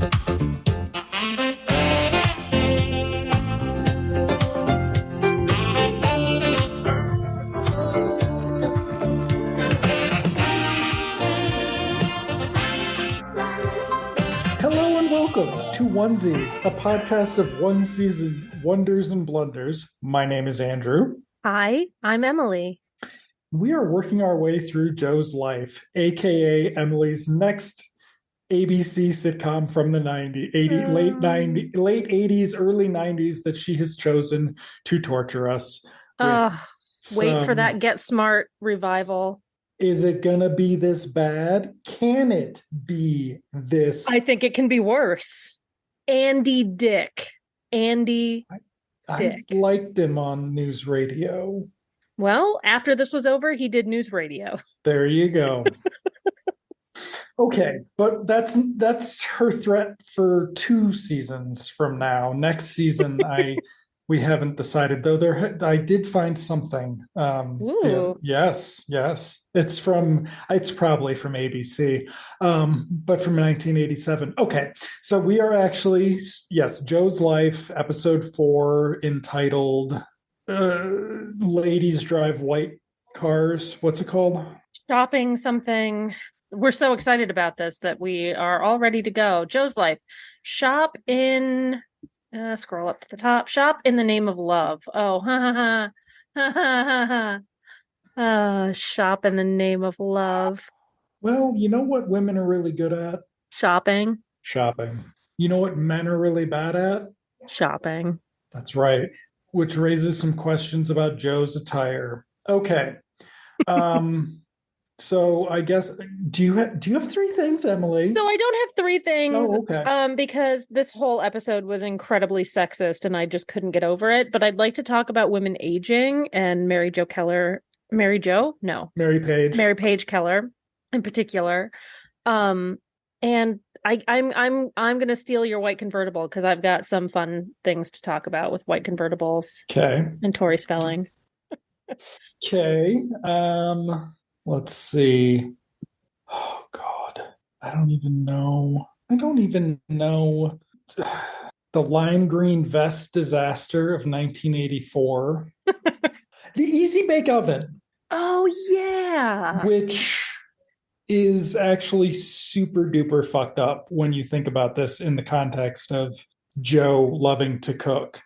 Hello and welcome to Onesies, a podcast of one season wonders and blunders. My name is Andrew. Hi, I'm Emily. We are working our way through Joe's life, aka Emily's next ABC sitcom from the late 80s, early 90s that she has chosen to torture us with. Wait for that Get Smart revival. Is it gonna be this bad? Can it be this? I think it can be worse. Andy Dick. Andy Dick. I liked him on news radio. Well, after this was over, he did news radio. There you go. Okay, but that's her threat for 2 seasons from now. Next season, we haven't decided though. I did find something. Ooh. Yes, it's probably from ABC, but from 1987. Okay, so we are actually Joe's Life, episode 4, entitled "Ladies Drive White Cars." What's it called? Shopping something. We're so excited about this that we are all ready to go. Joe's Life. Shop in. Scroll up to the top. Shop in the name of love. Oh, ha ha ha. Shop in the name of love. Well, you know what women are really good at? Shopping. You know what men are really bad at? Shopping. That's right. Which raises some questions about Joe's attire. Okay. So I guess do you have 3 things, Emily? So I don't have 3 things. Oh, okay. Because this whole episode was incredibly sexist and I just couldn't get over it. But I'd like to talk about women aging and Mary Page Keller in particular. And I'm gonna steal your white convertible because I've got some fun things to talk about with white convertibles. Okay. And Tori Spelling. Okay. Let's see. Oh God. I don't even know. The lime green vest disaster of 1984. The Easy Bake Oven. Oh yeah. Which is actually super duper fucked up when you think about this in the context of Joe loving to cook.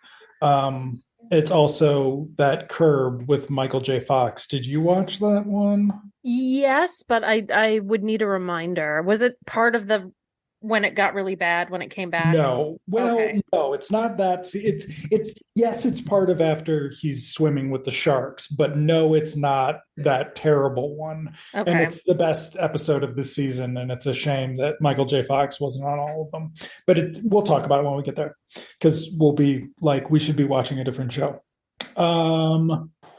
It's also that Curb with Michael J. Fox. Did you watch that one? Yes, but I would need a reminder. Was it part of the when it got really bad when it came back? No. Well, okay. No, it's not that. It's part of after he's swimming with the sharks, but no, it's not that terrible one. Okay. And it's the best episode of this season, and it's a shame that Michael J. Fox wasn't on all of them. But we'll talk about it when we get there, because we'll be like, we should be watching a different show.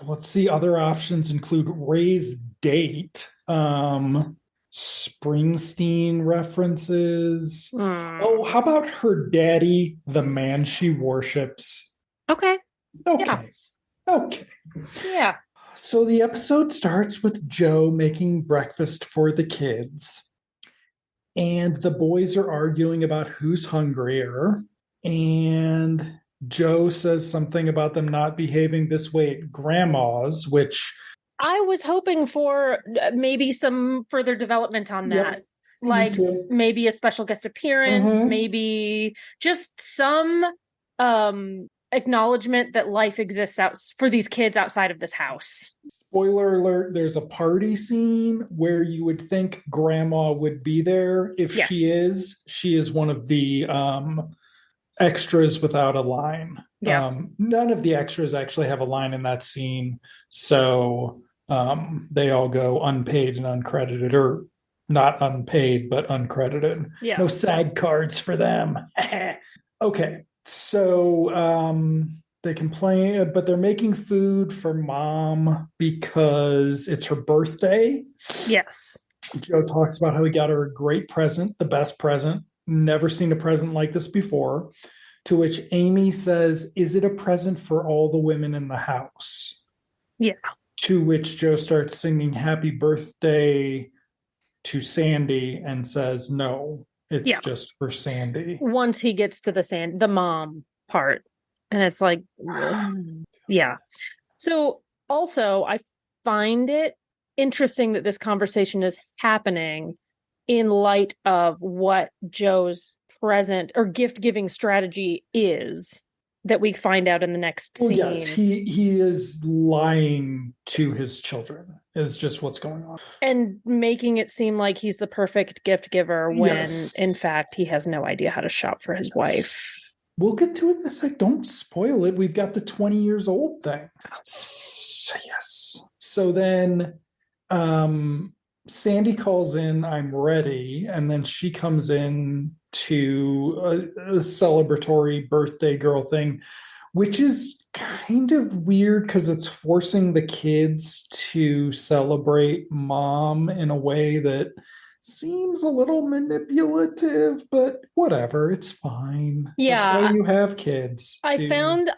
Let's see. Other options include Ray's Date. Springsteen references. Oh, how about Her Daddy, the Man She Worships? Okay. Yeah. So the episode starts with Joe making breakfast for the kids, and the boys are arguing about who's hungrier, and Joe says something about them not behaving this way at Grandma's, which I was hoping for maybe some further development on that. Like maybe a special guest appearance, maybe just some acknowledgement that life exists for these kids outside of this house. Spoiler alert, there's a party scene where you would think Grandma would be there. If she is one of the extras without a line. Yeah. None of the extras actually have a line in that scene. So they all go unpaid and uncredited, or not unpaid, but uncredited. Yeah. No SAG cards for them. Okay. So they complain, but they're making food for Mom because it's her birthday. Yes. Joe talks about how he got her a great present, the best present. Never seen a present like this before. To which Amy says, "Is it a present for all the women in the house?" Yeah. To which Joe starts singing Happy Birthday to Sandy and says, "No, It's Yeah. just for Sandy. Once he gets to the mom part. And it's like, yeah. So also, I find it interesting that this conversation is happening in light of what Joe's present or gift giving strategy is that we find out in the next Well, scene. yes, he is lying to his children, is just what's going on. And making it seem like he's the perfect gift giver when, Yes. in fact, he has no idea how to shop for his wife. We'll get to it in a sec. Don't spoil it. We've got the 20 years old thing. So, yes. So then Sandy calls in, I'm ready. And then she comes in to a celebratory birthday girl thing, which is kind of weird because it's forcing the kids to celebrate mom in a way that seems a little manipulative, but whatever, it's fine. Yeah, that's why you have kids. I found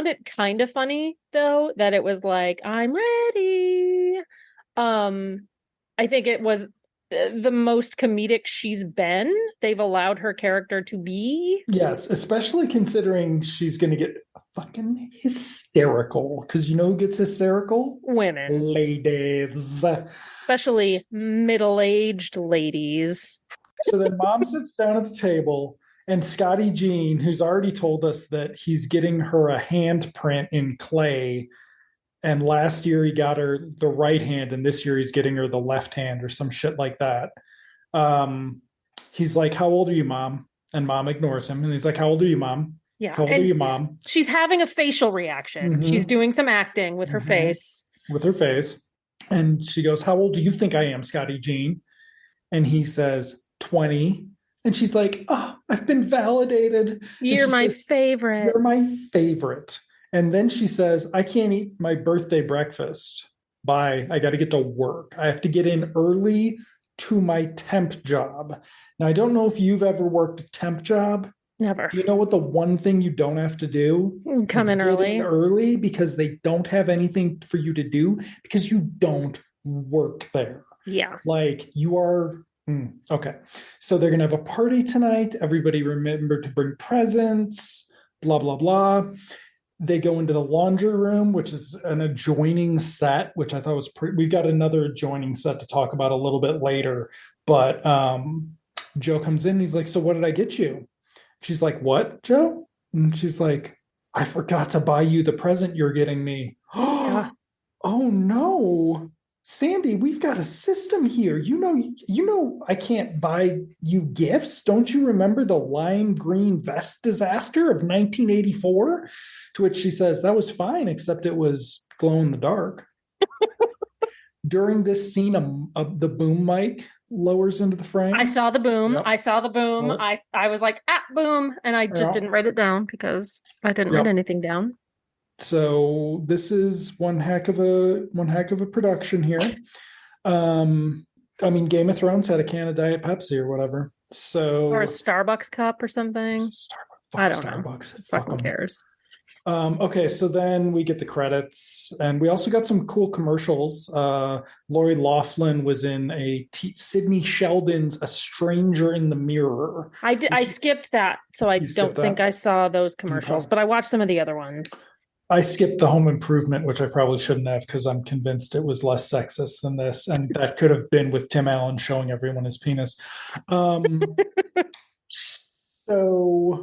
it kind of funny though that it was like, I'm ready. I think it was the most comedic she's been. They've allowed her character to be. Yes, especially considering she's going to get fucking hysterical. Because you know who gets hysterical? Women. Ladies. Especially middle-aged ladies. So then mom sits down at the table, and Scotty Jean, who's already told us that he's getting her a handprint in clay, and last year he got her the right hand, and this year he's getting her the left hand or some shit like that. He's like, how old are you, mom? And mom ignores him. And he's like, how old are you, mom? Yeah. How old are you, mom? She's having a facial reaction. Mhm. She's doing some acting with her face. With her face. And she goes, how old do you think I am, Scotty Jean? And he says, 20. And she's like, oh, I've been validated. You're my favorite. You're my favorite. And then she says, I can't eat my birthday breakfast. Bye. I got to get to work. I have to get in early to my temp job. Now, I don't know if you've ever worked a temp job. Never. Do you know what the one thing you don't have to do? Come in early. Early because they don't have anything for you to do because you don't work there. Yeah. Like you are. Okay. So they're going to have a party tonight. Everybody remember to bring presents, blah, blah, blah. They go into the laundry room, which is an adjoining set, which I thought was pretty. We've got another adjoining set to talk about a little bit later. But Joe comes in and he's like, so what did I get you? She's like, what, Joe? And she's like, I forgot to buy you the present you're getting me. Yeah. Oh no. Sandy, we've got a system here. You know, I can't buy you gifts. Don't you remember the lime green vest disaster of 1984? To which she says, that was fine, except it was glow in the dark. During this scene, the boom mic lowers into the frame. I saw the boom. Yep. Yep. I was like, boom. And I just didn't write it down because I didn't write anything down. So this is one heck of a production here. I mean, Game of Thrones had a can of Diet Pepsi or whatever. So or a Starbucks cup or something. I don't know. Starbucks. Fucking cares. Okay, so then we get the credits, and we also got some cool commercials. Lori Loughlin was in Sidney Sheldon's "A Stranger in the Mirror." I skipped that, so I don't think I saw those commercials, but I watched some of the other ones. I skipped the Home Improvement, which I probably shouldn't have because I'm convinced it was less sexist than this, and that could have been with Tim Allen showing everyone his penis. So,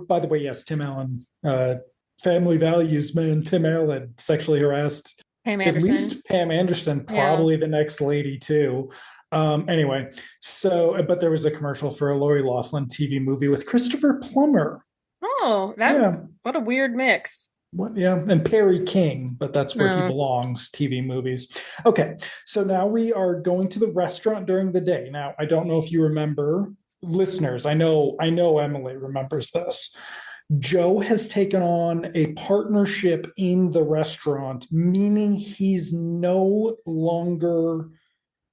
by the way, yes, Tim Allen. Family Values man Tim Allen sexually harassed Pam Anderson. At least Pam Anderson, probably the next lady too. Anyway, so but there was a commercial for a Lori Loughlin TV movie with Christopher Plummer. Oh, what a weird mix. And Perry King, but that's where he belongs, TV movies. Okay, so now we are going to the restaurant during the day. Now, I don't know if you remember, listeners, I know Emily remembers this. Joe has taken on a partnership in the restaurant, meaning he's no longer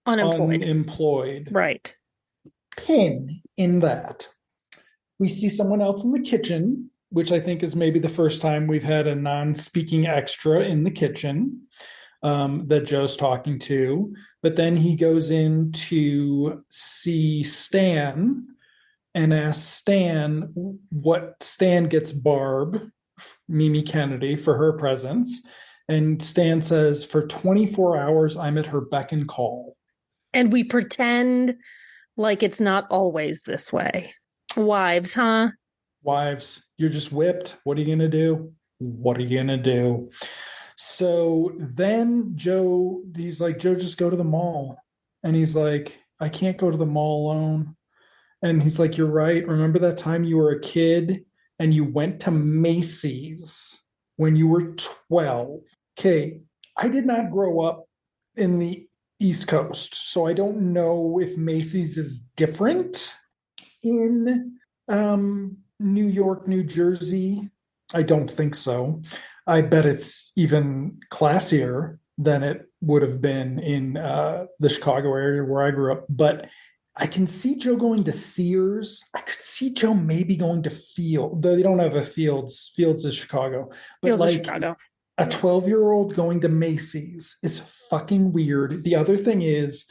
unemployed. Right. Pin in that. We see someone else in the kitchen, which I think is maybe the first time we've had a non-speaking extra in the kitchen that Joe's talking to. But then he goes in to see Stan, and asks Stan what Stan gets Barb, Mimi Kennedy, for her presence. And Stan says, for 24 hours, I'm at her beck and call. And we pretend like it's not always this way. Wives, huh? Wives, you're just whipped. What are you going to do? What are you going to do? So then he's like, Joe, just go to the mall. And he's like, I can't go to the mall alone. And he's like, you're right. Remember that time you were a kid and you went to Macy's when you were 12? Okay, I did not grow up in the East Coast, so I don't know if Macy's is different in New York, New Jersey. I don't think so. I bet it's even classier than it would have been in the Chicago area where I grew up. But I can see Joe going to Sears. I could see Joe maybe going to Field. Though they don't have a Fields. Fields is Chicago. But Feels like Chicago. a 12-year-old going to Macy's is fucking weird. The other thing is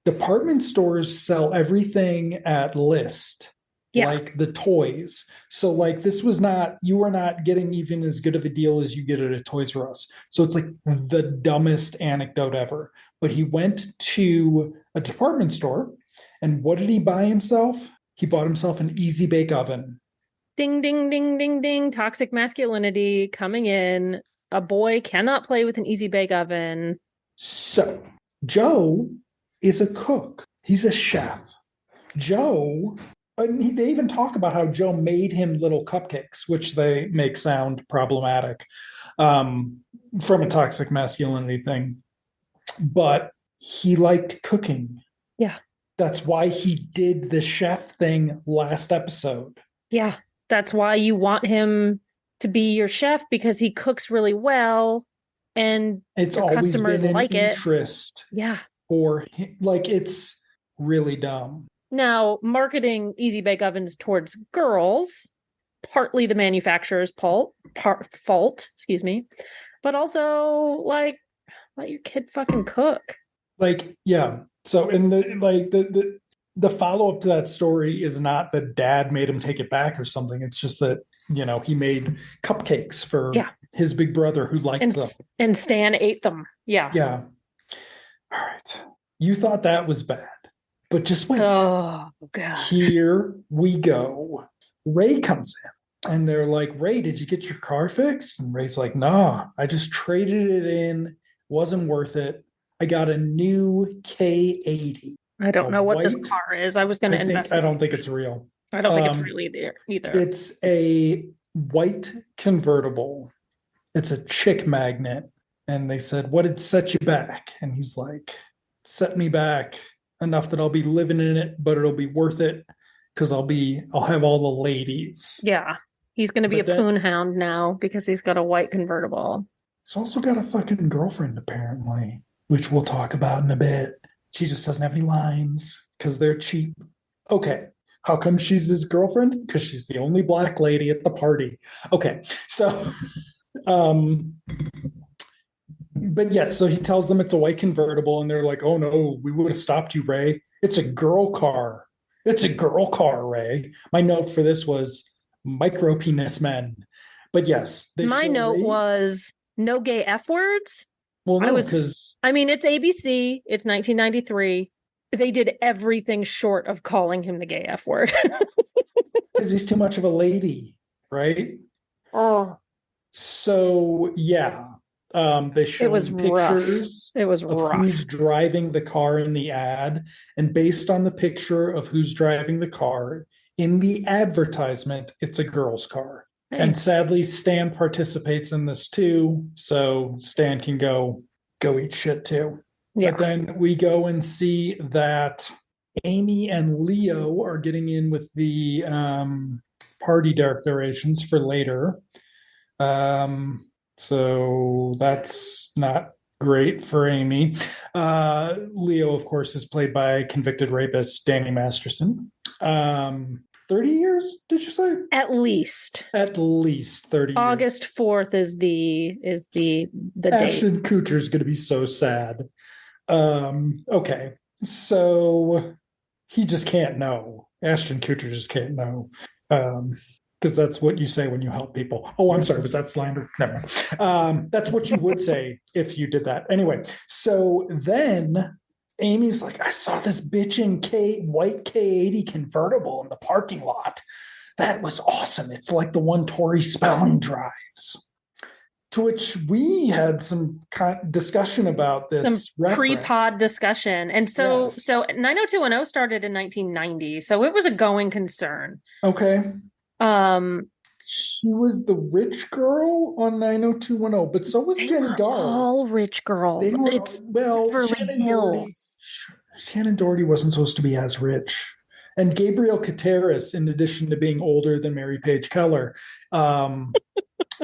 department stores sell everything at list. Yeah. Like the toys. So like this was not, you were not getting even as good of a deal as you get at a Toys R Us. So it's like the dumbest anecdote ever. But he went to a department store and what did he buy himself? He bought himself an Easy Bake Oven. Ding, ding, ding, ding, ding. Toxic masculinity coming in. A boy cannot play with an Easy Bake Oven. So Joe is a cook. He's a chef. Joe, they even talk about how Joe made him little cupcakes, which they make sound problematic from a toxic masculinity thing. But he liked cooking. Yeah. That's why he did the chef thing last episode. Yeah. That's why you want him to be your chef, because he cooks really well and it's your always customers been an like it. interest. Yeah. Or like it's really dumb. Now, marketing Easy Bake Ovens towards girls, partly the manufacturer's fault, excuse me, but also like let your kid fucking cook. Like, yeah. So in the follow-up to that story is not that dad made him take it back or something. It's just that, he made cupcakes for his big brother who liked them. And Stan ate them. Yeah. Yeah. All right. You thought that was bad. But just wait. Oh, God. Here we go. Ray comes in and they're like, Ray, did you get your car fixed? And Ray's like, nah, I just traded it in. Wasn't worth it. I got a new K80. I don't know what this car is. I was going to investigate. I don't think it's real. I don't think it's real either. It's a white convertible. It's a chick magnet. And they said, what did set you back? And he's like, set me back enough that I'll be living in it, but it'll be worth it because I'll have all the ladies. Yeah. He's going to be a poon hound now because he's got a white convertible. He's also got a fucking girlfriend, apparently, which we'll talk about in a bit. She just doesn't have any lines because they're cheap. Okay. How come she's his girlfriend? Because she's the only black lady at the party. Okay. So, but yes, so he tells them it's a white convertible, and they're like, oh no, we would have stopped you, Ray. It's a girl car. It's a girl car, Ray. My note for this was micro penis men. But yes. My note was no gay F words. Well, no, because I mean, it's ABC. It's 1993. They did everything short of calling him the gay F word. Because he's too much of a lady, right? Oh. So, yeah. They showed pictures of who's driving the car in the ad. And based on the picture of who's driving the car, in the advertisement, it's a girl's car. Hey. And sadly, Stan participates in this too. So Stan can go eat shit too. Yeah. But then we go and see that Amy and Leo are getting in with the party decorations for later. So that's not great for Amy. Leo, of course, is played by convicted rapist Danny Masterson. 30 years, did you say? At least 30 August years. 4th is the Ashton date. Kutcher's going to be so sad. Okay. So he just can't know. Ashton Kutcher just can't know. Because that's what you say when you help people. Oh, I'm sorry. Was that slander? Never mind. That's what you would say if you did that. Anyway, so then Amy's like, I saw this bitchin' white K80 convertible in the parking lot. That was awesome. It's like the one Tori Spelling drives. To which we had some discussion about this pre-pod discussion. And so, yes. so 90210 started in 1990. So it was a going concern. Okay. She was the rich girl on 90210, but so was Jenny Garth. All rich girls. It's Beverly Hills. Shannon Doherty wasn't supposed to be as rich. And Gabrielle Kateris, in addition to being older than Mary Page Keller,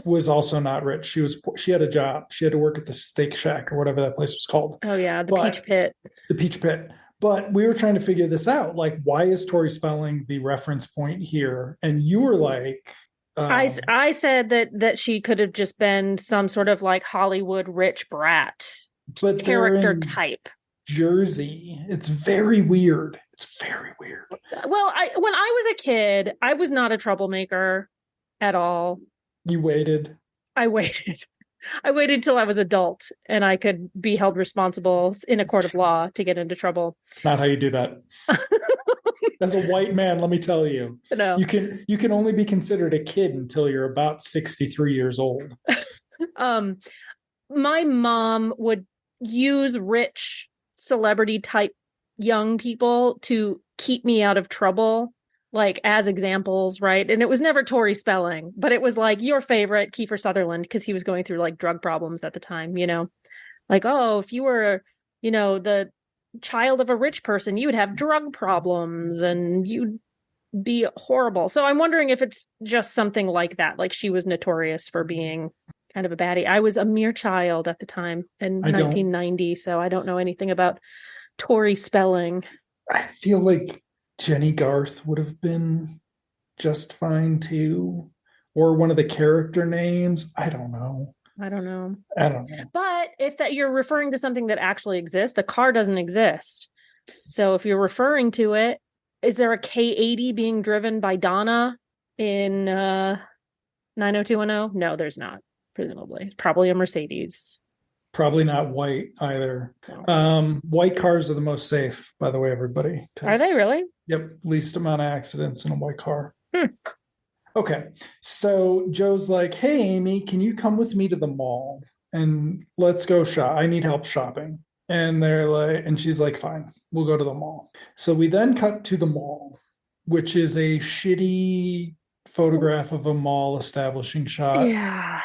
was also not rich. She had a job. She had to work at the Steak Shack or whatever that place was called. Oh yeah, Peach Pit. The Peach Pit. But we were trying to figure this out. Like, why is Tori Spelling the reference point here? And you were like, I said that she could have just been some sort of like Hollywood rich brat character type. Jersey. It's very weird. It's very weird. Well, when I was a kid, I was not a troublemaker at all. You waited. I waited. I waited till I was adult and I could be held responsible in a court of law to get into trouble. It's not how you do that. As a white man, let me tell you. No. You can only be considered a kid until you're about 63 years old. My mom would use rich celebrity type young people to keep me out of trouble, like as examples, right? And it was never Tori Spelling, but it was like your favorite Kiefer Sutherland because he was going through like drug problems at the time, you know? Like, oh, if you were, you know, the child of a rich person, you would have drug problems and you'd be horrible. So I'm wondering if it's just something like that. Like she was notorious for being kind of a baddie. I was a mere child at the time in 1990, so I don't know anything about Tori Spelling. I feel like Jenny Garth would have been just fine too. Or one of the character names. I don't know. But if that you're referring to something that actually exists, the car doesn't exist. So if you're referring to it, is there a K80 being driven by Donna in 90210? No, there's not. Presumably. Probably a Mercedes. Probably not white either. White cars are the most safe, by the way, everybody. Are they really? Yep. Least amount of accidents in a white car. Okay. So Joe's like, hey, Amy, can you come with me to the mall and let's go shop? I need help shopping. And they're like, and she's like, fine, we'll go to the mall. So we then cut to the mall, which is a shitty photograph of a mall establishing shot. Yeah.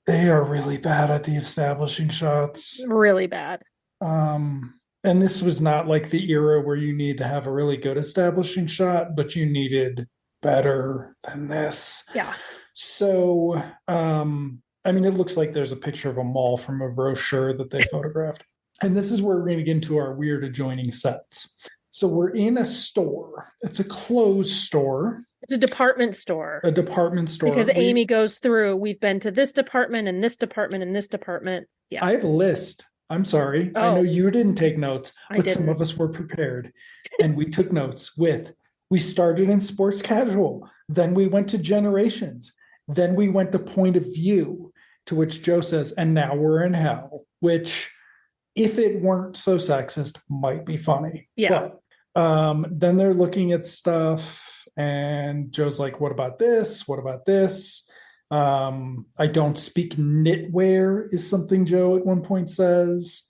They are really bad at the establishing shots. Really bad. And this was not like the era where you need to have a really good establishing shot, but you needed better than this. Yeah. So, I mean, it looks like there's a picture of a mall from a brochure that they photographed. And this is where we're going to get into our weird adjoining sets. So we're in a store. It's a clothes store. It's a department store. A department store. Because Amy goes through, we've been to this department and this department and this department. Yeah. I have a list. I'm sorry. I know you didn't take notes, but some of us were prepared. And we took notes we started in sports casual. Then we went to generations. Then we went to point of view, to which Joe says, and now we're in hell, which if it weren't so sexist might be funny. Yeah. But then they're looking at stuff and Joe's like, what about this? What about this? I don't speak knitwear is something Joe at one point says.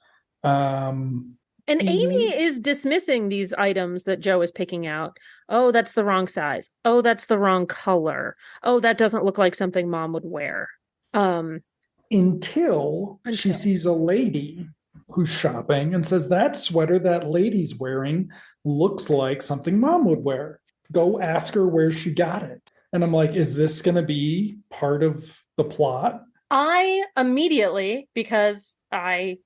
And Amy is dismissing these items that Joe is picking out. Oh, that's the wrong size. Oh, that's the wrong color. Oh, that doesn't look like something mom would wear. Until she sees a lady who's shopping and says, that sweater that lady's wearing looks like something mom would wear. Go ask her where she got it. And I'm like, is this going to be part of the plot? I immediately, because I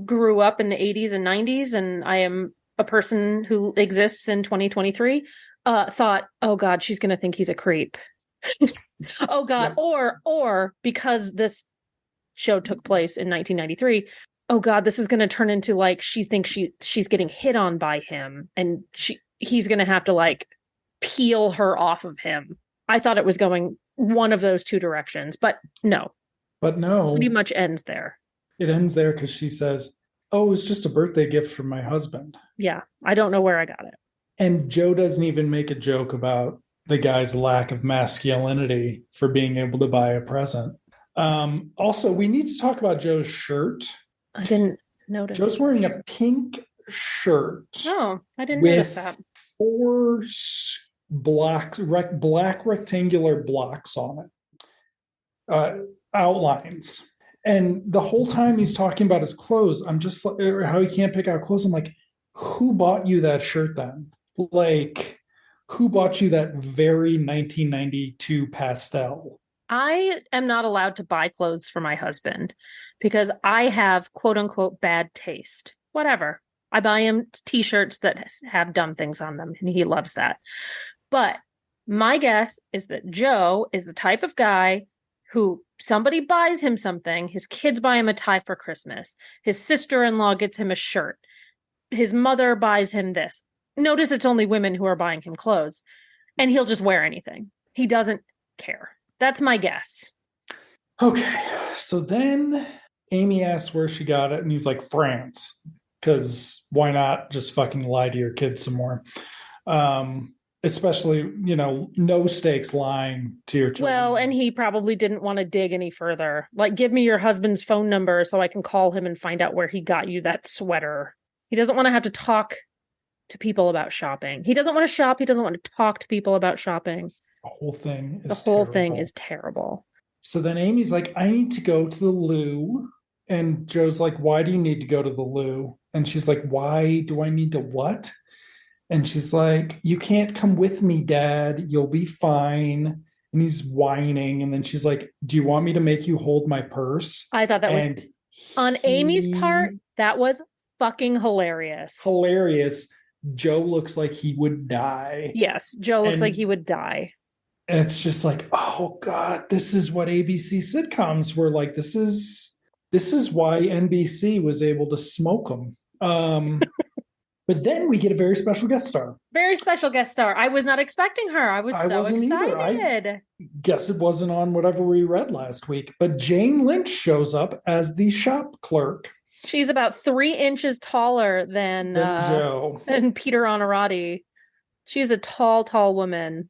grew up in the 80s and 90s and I am a person who exists in 2023, thought, oh God, she's going to think he's a creep. Oh God. Yeah. Or because this show took place in 1993, oh God, this is going to turn into like, she thinks she's getting hit on by him. And he's going to have to like peel her off of him. I thought it was going one of those two directions, but no, But no, pretty much ends there. it ends there because she says, "Oh, it's just a birthday gift from my husband." Yeah, I don't know where I got it. And Joe doesn't even make a joke about the guy's lack of masculinity for being able to buy a present. Also, we need to talk about Joe's shirt. I didn't notice. Joe's wearing a pink shirt. Oh, I didn't with notice that. 4 black rectangular blocks on it, outlines. And the whole time he's talking about his clothes, I'm just like, how he can't pick out clothes. I'm like, who bought you that shirt then? Like, who bought you that very 1992 pastel? I am not allowed to buy clothes for my husband because I have quote unquote bad taste. Whatever. I buy him t-shirts that have dumb things on them, and he loves that. But my guess is that Joe is the type of guy who somebody buys him something, his kids buy him a tie for Christmas, his sister-in-law gets him a shirt, his mother buys him this. Notice it's only women who are buying him clothes, and he'll just wear anything. He doesn't care. That's my guess. Okay, so then Amy asks where she got it, and he's like, France. Because why not just fucking lie to your kids some more? Especially, no stakes lying to your children. Well, and he probably didn't want to dig any further. Like, give me your husband's phone number so I can call him and find out where he got you that sweater. He doesn't want to have to talk to people about shopping. He doesn't want to shop. He doesn't want to talk to people about shopping. The whole thing is terrible. So then Amy's like, I need to go to the loo. And Joe's like, why do you need to go to the loo? And she's like, why do I need to what? And she's like, you can't come with me, Dad. You'll be fine. And he's whining. And then she's like, do you want me to make you hold my purse? I thought that was, on Amy's part, that was fucking hilarious. Hilarious. Joe looks like he would die. Yes, Joe looks like he would die. And it's just like, oh God, this is what ABC sitcoms were like. This is why NBC was able to smoke them. But then we get a very special guest star. Very special guest star. I was not expecting her. I wasn't excited. I guess it wasn't on whatever we read last week. But Jane Lynch shows up as the shop clerk. She's about 3 inches taller than Joe and Peter Honorati. She's a tall woman.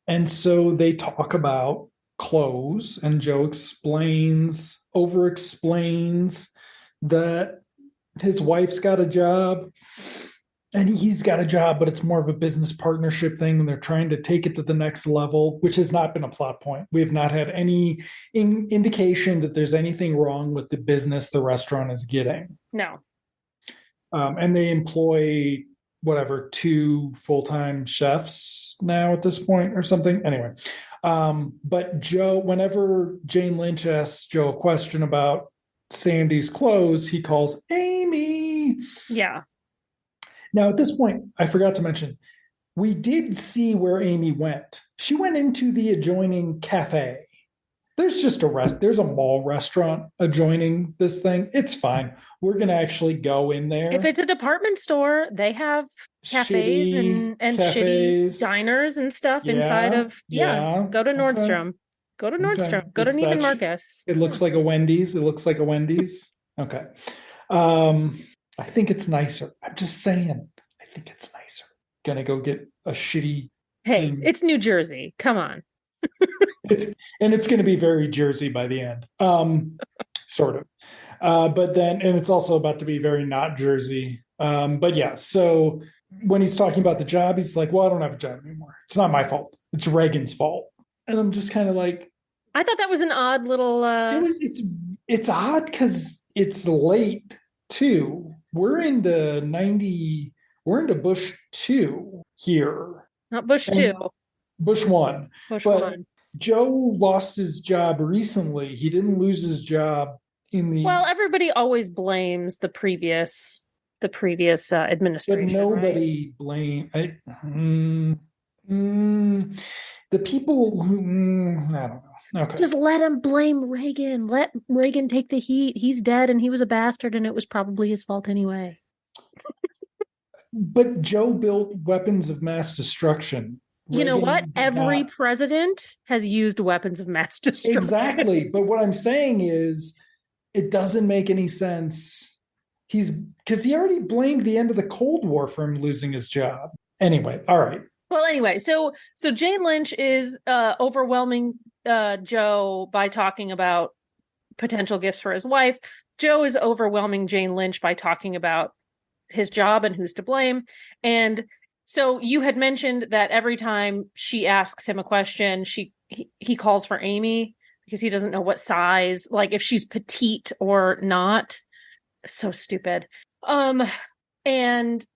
And so they talk about clothes, and Joe over explains that his wife's got a job and he's got a job, but it's more of a business partnership thing, and they're trying to take it to the next level, which has not been a plot point. We have not had any indication that there's anything wrong with the business the restaurant is getting. No. And they employ 2 full-time chefs now at this point or something. Anyway, but Joe, whenever Jane Lynch asks Joe a question about Sandy's clothes, he calls Amy. Yeah. Now, at this point, I forgot to mention, we did see where Amy went. She went into the adjoining cafe. There's just there's a mall restaurant adjoining this thing. It's fine. We're going to actually go in there. If it's a department store, they have cafes and shitty diners and stuff inside of, go to Nordstrom. Okay. Go to Nordstrom. Okay. Go to Neiman Marcus. It looks like a Wendy's. Okay. I think it's nicer. I'm just saying. I think it's nicer. Gonna go get a shitty thing. It's New Jersey. Come on. It's going to be very Jersey by the end, sort of. But then, and it's also about to be very not Jersey. But yeah, so when he's talking about the job, he's like, well, I don't have a job anymore. It's not my fault. It's Reagan's fault. And I'm just kind of like, I thought that was an odd little. It's odd because it's late too. We're into Bush 2 here. Not Bush 2. Bush 1. Bush 1. Joe lost his job recently. He didn't lose his job in the. Well, everybody always blames the previous administration. But nobody blames the people who. I don't know. Okay. Just let him blame Reagan. Let Reagan take the heat. He's dead, and he was a bastard, and it was probably his fault anyway. But Joe built weapons of mass destruction. You know what? Reagan did Every not. president has used weapons of mass destruction. Exactly. But what I'm saying is, it doesn't make any sense. He's because he already blamed the end of the Cold War for him losing his job. Anyway, all right. Well, anyway, so Jane Lynch is overwhelming Joe by talking about potential gifts for his wife. Joe is overwhelming Jane Lynch by talking about his job and who's to blame. And so you had mentioned that every time she asks him a question, he calls for Amy because he doesn't know what size, like if she's petite or not. So stupid. And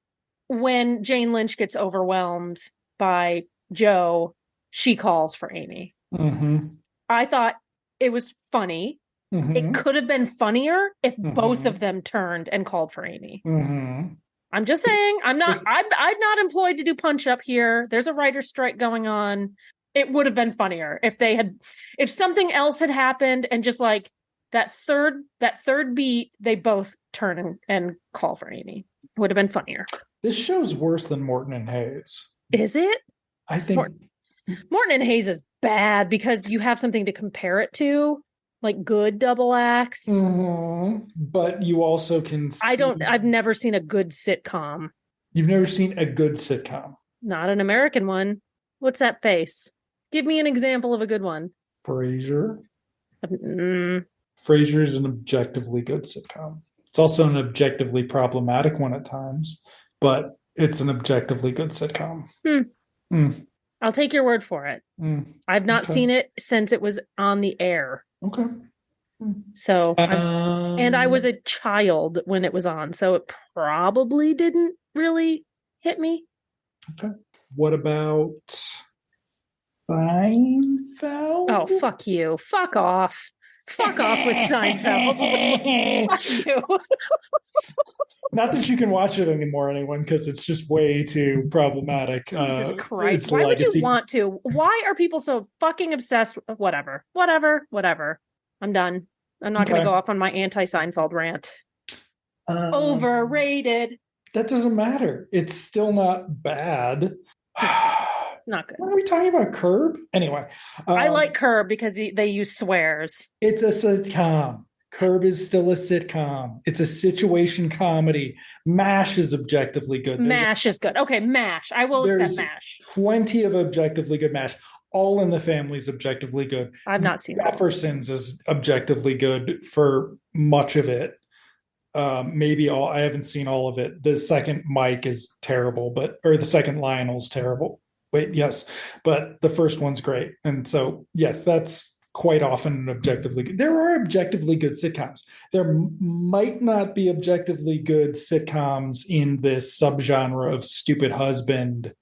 when Jane Lynch gets overwhelmed by Joe, she calls for Amy. Mm-hmm. I thought it was funny. Mm-hmm. It could have been funnier if both of them turned and called for Amy. Mm-hmm. I'm just saying, I'm not employed to do punch up here. There's a writer's strike going on. It would have been funnier if something else had happened and just like that third beat, they both turn and call for Amy. Would have been funnier. This show's worse than Morton and Hayes. Is it? I think Morton and Hayes is bad because you have something to compare it to, like good double acts. Mm-hmm. But you also can see... I've never seen a good sitcom. You've never seen a good sitcom? Not an American one. What's that face? Give me an example of a good one. Frasier. Frasier is an objectively good sitcom. It's also an objectively problematic one at times, but it's an objectively good sitcom. I'll take your word for it. I've not seen it since it was on the air. Okay. So, and I was a child when it was on, so it probably didn't really hit me. Okay. What about Seinfeld? Oh, fuck you. Fuck off. Fuck off with Seinfeld. Fuck you. Not that you can watch it anymore, anyone, because it's just way too problematic. Jesus Christ. Why would you want to? Why are people so fucking obsessed? Whatever. I'm done. I'm not going to go off on my anti-Seinfeld rant. Overrated. That doesn't matter. It's still not bad. Not good. What are we talking about? Curb? Anyway. I like Curb because they use swears. It's a sitcom. Curb is still a sitcom. It's a situation comedy. MASH is objectively good. MASH is good. Okay, MASH. I will accept MASH. Plenty of objectively good MASH. All in the Family is objectively good. I've not seen Jeffersons is objectively good for much of it. Maybe all. I haven't seen all of it. The second Mike is terrible, or the second Lionel's terrible. Wait, yes, but the first one's great. And so, yes, that's quite often an objectively good. There are objectively good sitcoms. There might not be objectively good sitcoms in this subgenre of stupid husband,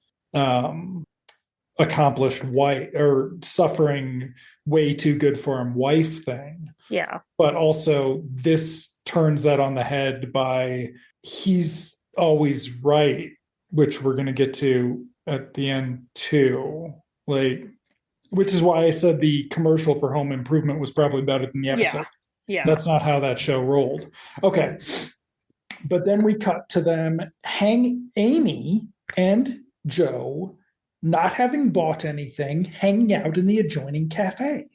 accomplished wife, or suffering way too good for him wife thing. Yeah. But also this turns that on the head by he's always right, which we're going to get to at the end too. Like, which is why I said the commercial for Home Improvement was probably better than the episode. Yeah. That's not how that show rolled. Okay. But then we cut to them Amy and Joe not having bought anything, hanging out in the adjoining cafe.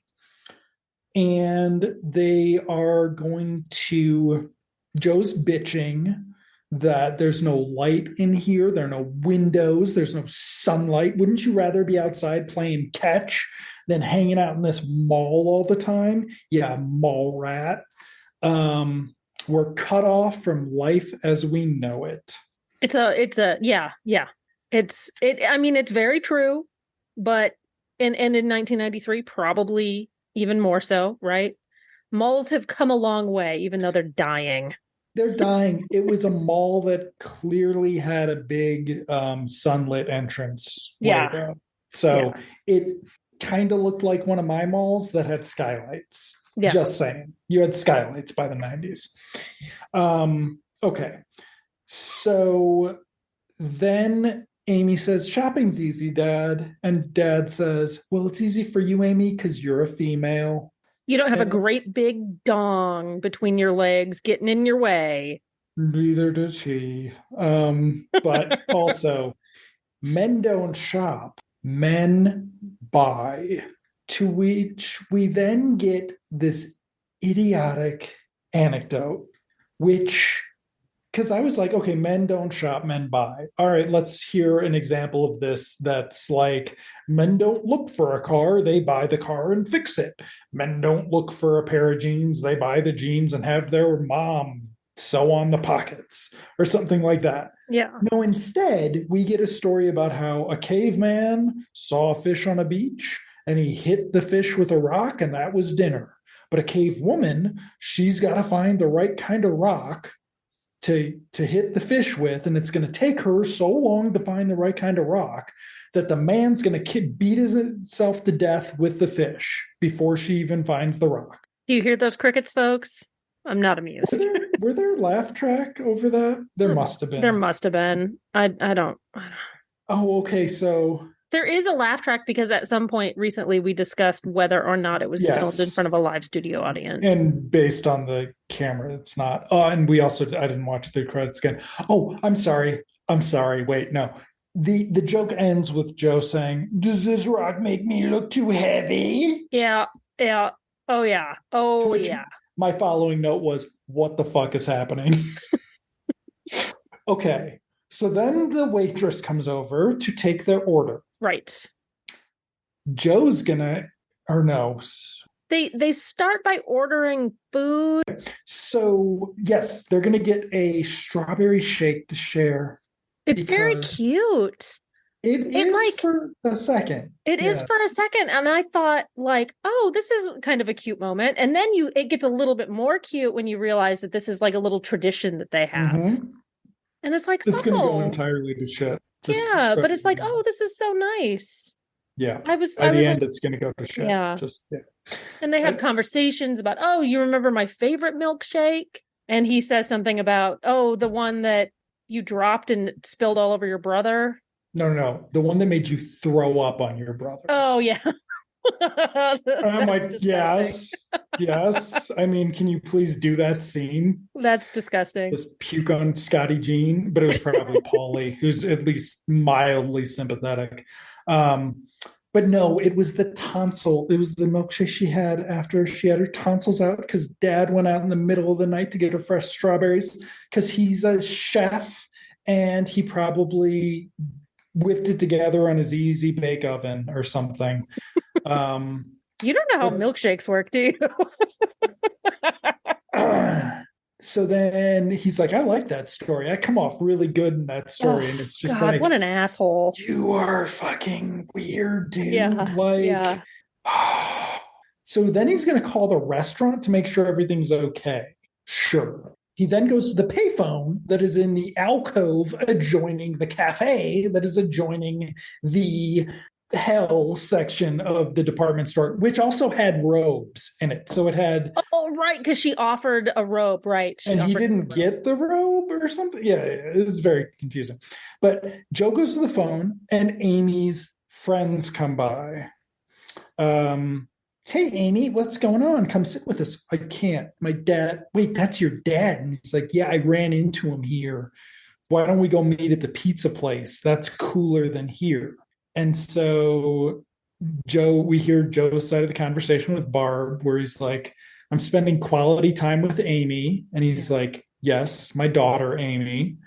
And they are going to, Joe's bitching that there's no light in here, there are no windows, there's no sunlight. Wouldn't you rather be outside playing catch than hanging out in this mall all the time? Yeah, mall rat. We're cut off from life as we know it. I mean, it's very true, but in 1993, probably even more so, right? Malls have come a long way, even though they're dying. They're dying. It was a mall that clearly had a big sunlit entrance. Yeah. It kind of looked like one of my malls that had skylights. Yeah. Just saying. You had skylights by the 90s. Okay. So then Amy says, shopping's easy, Dad. And Dad says, well, it's easy for you, Amy, because you're a female. You don't have a great big dong between your legs getting in your way. Neither does he. But also, men don't shop, men buy. To which we then get this idiotic anecdote, which, because I was like, okay, men don't shop, men buy. All right, let's hear an example of this that's like, men don't look for a car, they buy the car and fix it. Men don't look for a pair of jeans, they buy the jeans and have their mom sew on the pockets or something like that. Yeah. No, instead, we get a story about how a caveman saw a fish on a beach and he hit the fish with a rock, and that was dinner. But a cave woman, she's got to find the right kind of rock to hit the fish with, and it's going to take her so long to find the right kind of rock that the man's going to beat himself to death with the fish before she even finds the rock. Do you hear those crickets, folks? I'm not amused. Were there laugh track over that? There must have been. There must have been. I don't. Oh, okay. So there is a laugh track because at some point recently we discussed whether or not it was filmed in front of a live studio audience. And based on the camera, it's not. And we also, I didn't watch the credits again. Oh, I'm sorry. Wait, no. The joke ends with Joe saying, "Does this rock make me look too heavy?" Yeah. Oh, yeah. Yeah. My following note was, what the fuck is happening? Okay. So then the waitress comes over to take their order. Right. Joe's gonna, or no. They start by ordering food. So yes, they're gonna get a strawberry shake to share. It's very cute. It is like, for a second. It is for a second. And I thought, like, oh, this is kind of a cute moment. And then it gets a little bit more cute when you realize that this is like a little tradition that they have. Mm-hmm. And it's like, it's going to go entirely to shit. But it's like, oh, this is so nice. Yeah. By the end, it's going to go to shit. Yeah. And they have conversations about, oh, you remember my favorite milkshake? And he says something about, oh, the one that you dropped and spilled all over your brother. No. The one that made you throw up on your brother. Oh, yeah. I'm like, yes. I mean, can you please do that scene? That's disgusting. Just puke on Scotty Jean, but it was probably Paulie, who's at least mildly sympathetic. But no, it was the tonsil. It was the milkshake she had after she had her tonsils out because Dad went out in the middle of the night to get her fresh strawberries because he's a chef and he probably whipped it together on his easy bake oven or something. You don't know how milkshakes work, do you? So then he's like, I like that story. I come off really good in that story. And it's just like, what an asshole. You are fucking weird, dude. Yeah. So then he's going to call the restaurant to make sure everything's okay. Sure. He then goes to the payphone that is in the alcove adjoining the cafe that is adjoining the hell section of the department store, which also had robes in it. So it had... Oh, right, because she offered a robe, right. And he didn't get the robe or something. Yeah, it was very confusing. But Joe goes to the phone and Amy's friends come by. Hey, Amy, what's going on? Come sit with us. I can't. My dad... Wait, that's your dad? And he's like, yeah, I ran into him here. Why don't we go meet at the pizza place? That's cooler than here. And so we hear Joe's side of the conversation with Barb, where he's like, I'm spending quality time with Amy. And he's like, yes, my daughter, Amy,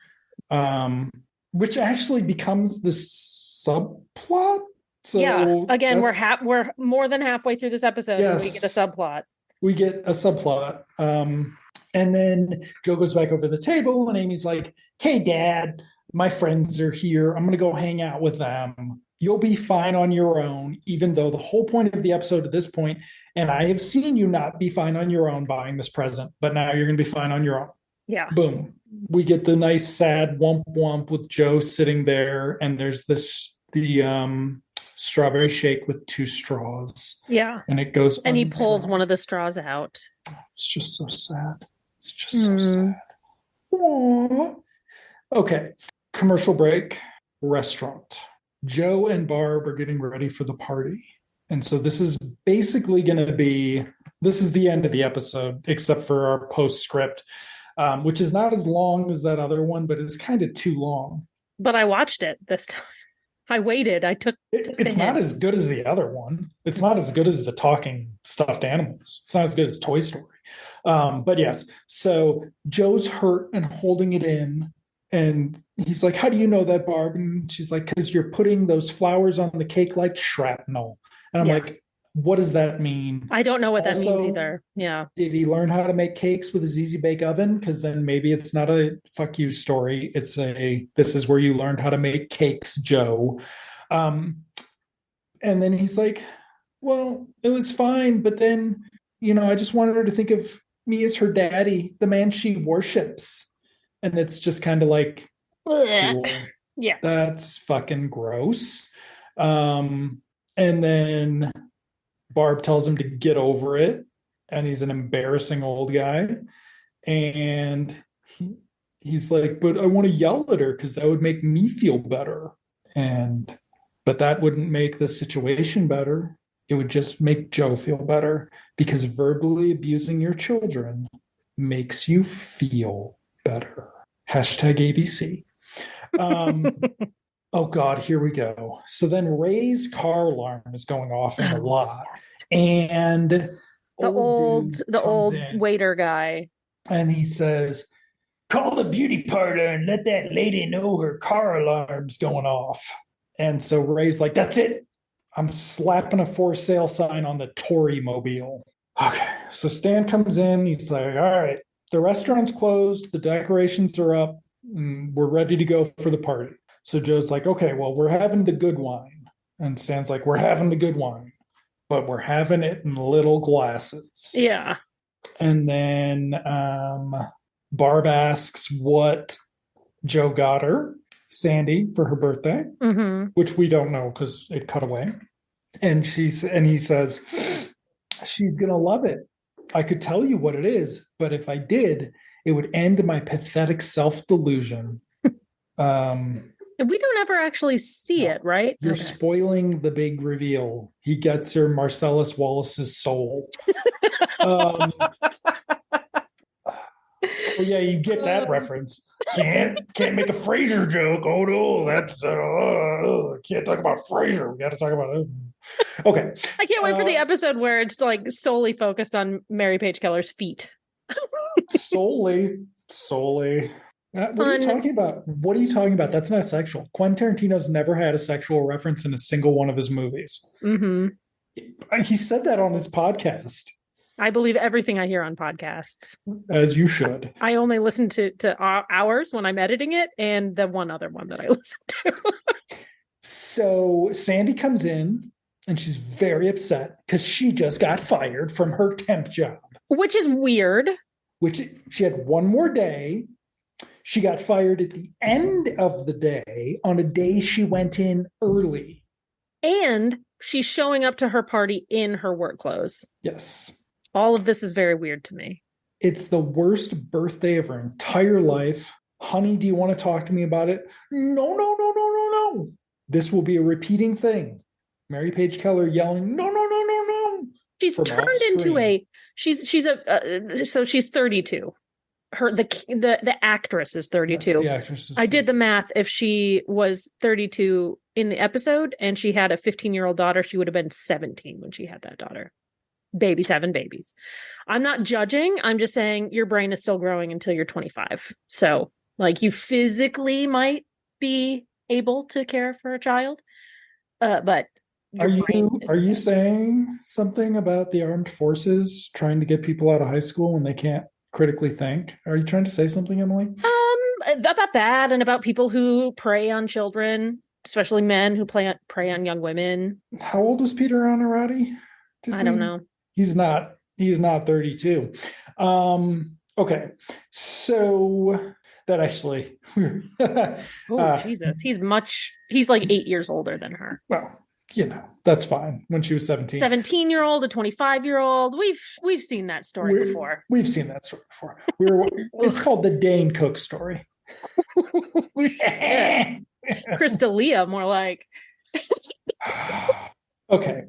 which actually becomes the subplot. So yeah, again, we're more than halfway through this episode and we get a subplot. We get a subplot. And then Joe goes back over the table and Amy's like, hey, Dad, my friends are here. I'm going to go hang out with them. You'll be fine on your own, even though the whole point of the episode at this point, and I have seen you not be fine on your own buying this present, but now you're going to be fine on your own. Yeah. Boom. We get the nice, sad womp womp with Joe sitting there, and there's the strawberry shake with 2 straws. Yeah. And it goes and he pulls one of the straws out. It's just so sad. It's just so sad. Aww. Okay. Commercial break. Restaurant. Joe and Barb are getting ready for the party. And so this is basically going to be, this is the end of the episode, except for our postscript. which is not as long as that other one, but it's kind of too long. But I watched it this time. I waited. I took the It's not hint. as good as the other one. It's not as good as the talking stuffed animals. It's not as good as Toy Story. But yes, so Joe's hurt and holding it in. And he's like, "How do you know that, Barb?" And she's like, "Because you're putting those flowers on the cake like shrapnel." And I'm Yeah. like, what does that mean? I don't know what that means Also, either. Yeah. did he learn how to make cakes with his easy bake oven? Because then maybe it's not a fuck you story. It's a this is where you learned how to make cakes, Joe. Um, and then he's like, "Well, it was fine, but then, I just wanted her to think of me as her daddy, the man she worships." And it's just kind of like, Blech. cool. Yeah. That's fucking gross. And then Barb tells him to get over it, and he's an embarrassing old guy. And he's like, "But I want to yell at her because that would make me feel better." But that wouldn't make the situation better. It would just make Joe feel better, because verbally abusing your children makes you feel better. Hashtag ABC. Oh God, here we go. So then Ray's car alarm is going off in the lot, and The old waiter guy. and he says, "Call the beauty parlor and let that lady know her car alarm's going off." And so Ray's like, "That's it. I'm slapping a for sale sign on the Tory mobile." Okay. So Stan comes in. He's like, "All right, the restaurant's closed. The decorations are up. We're ready to go for the party." So Joe's like, "Okay, well, we're having the good wine." And Stan's like, "We're having the good wine, but we're having it in little glasses." Yeah. And then Barb asks what Joe got her, Sandy, for her birthday, which we don't know because it cut away. And he says, "She's gonna love it. I could tell you what it is, but if I did, it would end my pathetic self-delusion." We don't ever actually see it, right? You're spoiling the big reveal. He gets her Marcellus Wallace's soul. Oh yeah, you get that reference. Can't make a Frasier joke. Oh no, that's can't talk about Frasier. We got to talk about it. Okay. I can't wait for the episode where it's like solely focused on Mary Page Keller's feet. solely. What are you talking about? What are you talking about? That's not sexual. Quentin Tarantino's never had a sexual reference in a single one of his movies. He said that on his podcast. I believe everything I hear on podcasts. As you should. I only listen to ours when I'm editing it, and the one other one that I listen to. So Sandy comes in, and she's very upset because she just got fired from her temp job. Which is weird. Which she had one more day. She got fired at the end of the day on a day she went in early. And she's showing up to her party in her work clothes. Yes. All of this is very weird to me. It's the worst birthday of her entire life. "Honey, do you want to talk to me about it?" No. This will be a repeating thing. Mary Page Keller yelling, "No. She's turned into so she's 32. The actress is 32. Yes, the actress is 32. I did the math. If she was 32 in the episode and she had a 15-year-old daughter, she would have been 17 when she had that daughter. 7 babies. I'm not judging. I'm just saying your brain is still growing until you're 25. So, like, you physically might be able to care for a child, but are you saying something about the armed forces trying to get people out of high school when they can't critically think? Are you trying to say something, Emily? About that, and about people who prey on children, especially men who prey on young women. How old was Peter Honorati? I don't know. He's not 32. Okay. So that actually Jesus. He's like 8 years older than her. Well, that's fine. When she was 17. 17-year-old, a 25-year-old. We've seen that story before. We've seen that story before. It's called the Dane Cook story. Chris D'Elia, more like. Okay.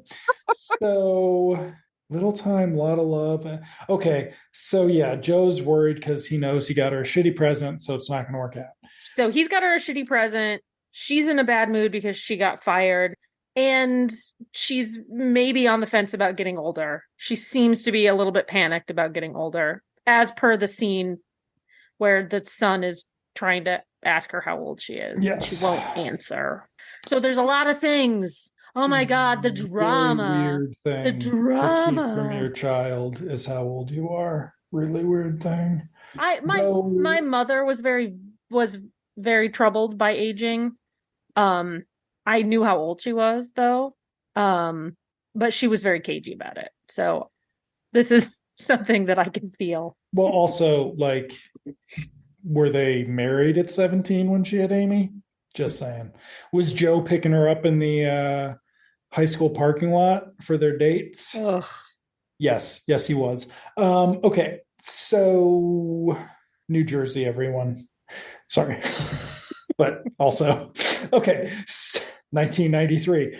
So Little time, lot of love. Okay, so yeah, Joe's worried because he knows he got her a shitty present, so it's not going to work out. So he's got her a shitty present. She's in a bad mood because she got fired. And she's maybe on the fence about getting older. She seems to be a little bit panicked about getting older, as per the scene where the son is trying to ask her how old she is. Yes. She won't answer. So there's a lot of things. Oh my God, the drama. Really weird thing the drama to keep from your child is how old you are. Really weird thing. My mother was very troubled by aging. I knew how old she was though. But she was very cagey about it. So this is something that I can feel. Well, also, like, were they married at 17 when she had Amy? Just saying. Was Joe picking her up in the high school parking lot for their dates? Ugh. Yes, he was. Okay, so New Jersey, everyone. Sorry. But also, okay, 1993.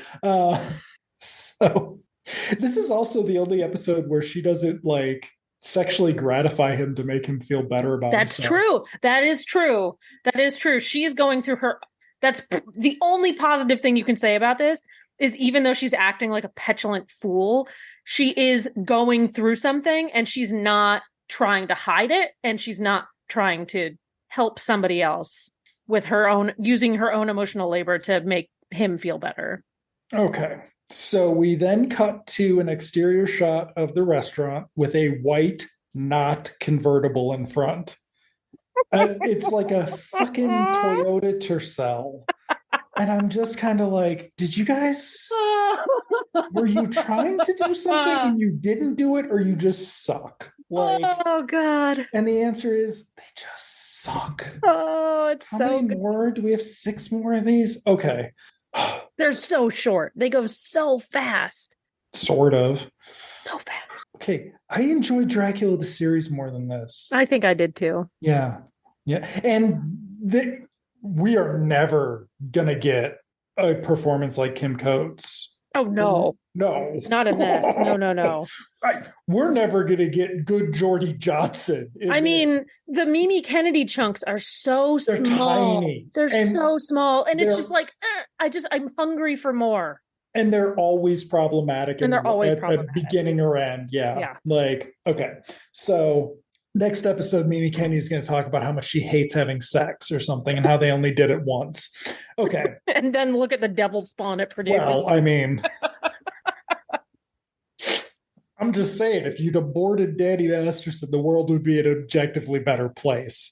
So this is also the only episode where she doesn't like sexually gratify him to make him feel better about That's himself. true. That is true. That is true. She is going through her. That's the only positive thing you can say about this is even though she's acting like a petulant fool, she is going through something and she's not trying to hide it and she's not trying to help somebody else with her own, using her own emotional labor to make him feel better. Okay. So we then cut to an exterior shot of the restaurant with a white, not convertible in front. It's like a fucking Toyota Tercel. And I'm just kind of like, did you guys, were you trying to do something and you didn't do it, or you just suck? Like, oh God. And the answer is they just suck. Oh, it's How so many good. more? Do we have 6 more of these? Okay. They're so short. They go so fast. Sort of. So fast. Okay. I enjoyed Dracula the series more than this. I think I did too. Yeah. And we are never going to get a performance like Kim Coates. Oh, no. No. Not in this. No. We're never going to get good Geordie Johnson. I mean, the Mimi Kennedy chunks are so They're small. tiny. They're so small. And it's just like, I'm hungry for more. And they're always problematic. And they're always problematic. At beginning or end. Yeah. Like, okay. So next episode, Mimi Kennedy is going to talk about how much she hates having sex or something and how they only did it once. Okay. And then look at the devil spawn it produced. Well, I mean, I'm just saying, if you'd aborted Danny Masterson, the world would be an objectively better place.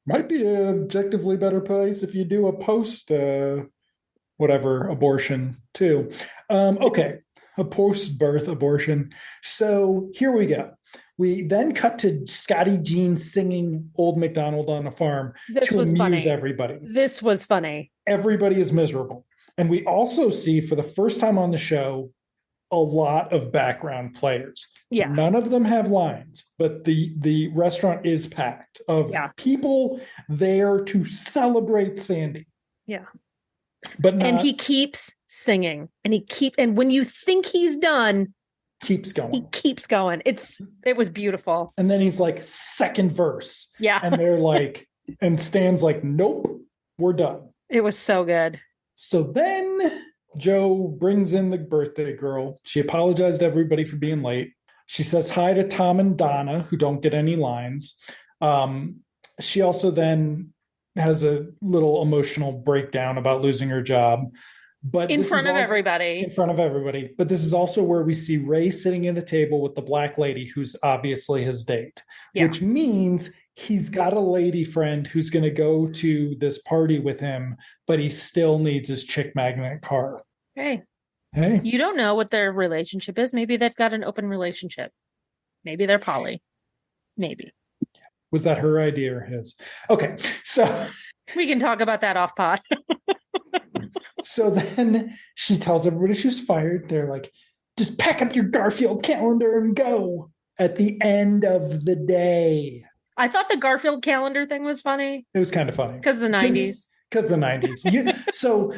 Might be an objectively better place if you do a post whatever abortion too. Okay, a post-birth abortion. So here we go. We then cut to Scotty Jean singing Old MacDonald on a Farm to amuse everybody. This was funny. Everybody is miserable. And we also see for the first time on the show a lot of background players. Yeah. None of them have lines, but the restaurant is packed of people there to celebrate Sandy. Yeah. But and he keeps singing and when you think he's done, keeps going. He keeps going. It was beautiful. And then he's like, second verse. Yeah. And they're like, and Stan's like, nope, we're done. It was so good. So then Joe brings in the birthday girl. She apologized to everybody for being late. She says hi to Tom and Donna, who don't get any lines. She also then has a little emotional breakdown about losing her job. But in front of everybody. In front of everybody. But this is also where we see Ray sitting at a table with the black lady who's obviously his date, which means he's got a lady friend who's going to go to this party with him, but he still needs his chick magnet car. Hey. Hey. You don't know what their relationship is. Maybe they've got an open relationship. Maybe they're poly. Maybe. Was that her idea or his? Okay. So we can talk about that off pod. So then she tells everybody she was fired. They're like, just pack up your Garfield calendar and go at the end of the day. I thought the Garfield calendar thing was funny. It was kind of funny. Because the 90s. Because the 90s. So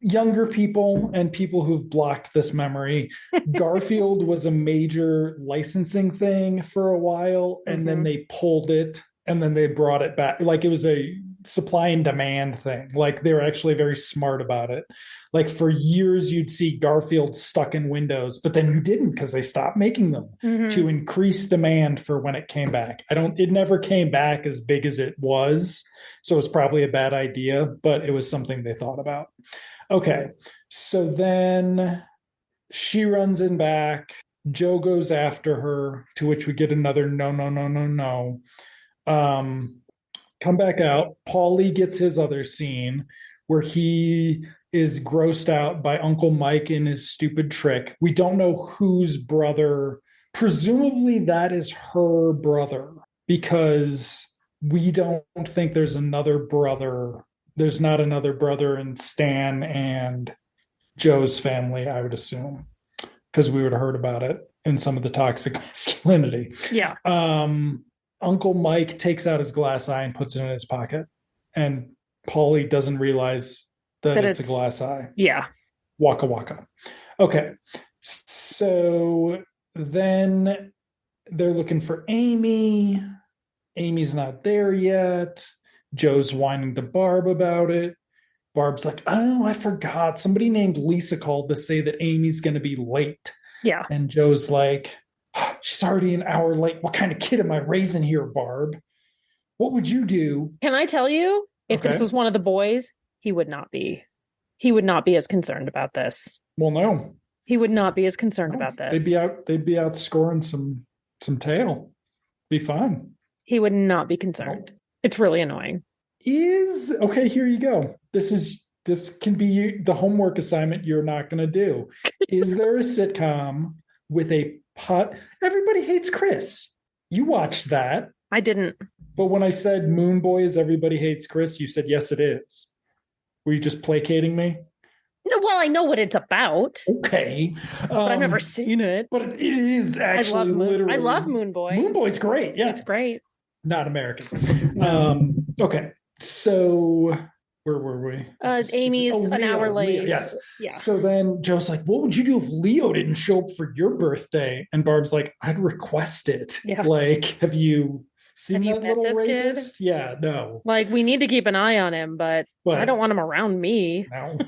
younger people and people who've blocked this memory, Garfield was a major licensing thing for a while, and then they pulled it and then they brought it back. Like it was a supply and demand thing. Like they were actually very smart about it. Like for years, you'd see Garfield stuck in windows, but then you didn't because they stopped making them to increase demand for when it came back. It never came back as big as it was. So it's probably a bad idea, but it was something they thought about. Okay. So then she runs in back. Joe goes after her, to which we get another no, no, no, no, no. Come back out. Paulie gets his other scene where he is grossed out by Uncle Mike and his stupid trick. We don't know whose brother. Presumably that is her brother because we don't think there's another brother. There's not another brother in Stan and Joe's family, I would assume, because we would have heard about it in some of the toxic masculinity. Yeah. Uncle Mike takes out his glass eye and puts it in his pocket. And Paulie doesn't realize that it's a glass eye. Yeah. Waka waka. Okay. So then they're looking for Amy. Amy's not there yet. Joe's whining to Barb about it. Barb's like, oh, I forgot. Somebody named Lisa called to say that Amy's going to be late. Yeah. And Joe's like, she's already an hour late. What kind of kid am I raising here, Barb? What would you do? Can I tell you, if this was one of the boys, he would not be. He would not be as concerned about this. Well, no. He would not be as concerned about this. They'd be out scoring some tail. Be fine. He would not be concerned. It's really annoying. Okay, here you go. This can be the homework assignment you're not going to do. Is there a sitcom with a pot? Everybody Hates Chris. You watched that. I didn't. But when I said Moon Boy is Everybody Hates Chris, you said yes, it is. Were you just placating me? No, well, I know what it's about. Okay. But I've never seen it. But it is actually literally. I love Moon Boy. Moon Boy's great. Yeah. It's great. Not American. Okay. So where were we? Amy's an hour late. Leo, yes. Yeah. So then Joe's like, what would you do if Leo didn't show up for your birthday? And Barb's like, I'd request it. Yeah. Like, have you seen that little this rapist? kid? Yeah, no. Like, we need to keep an eye on him, but I don't want him around me. No.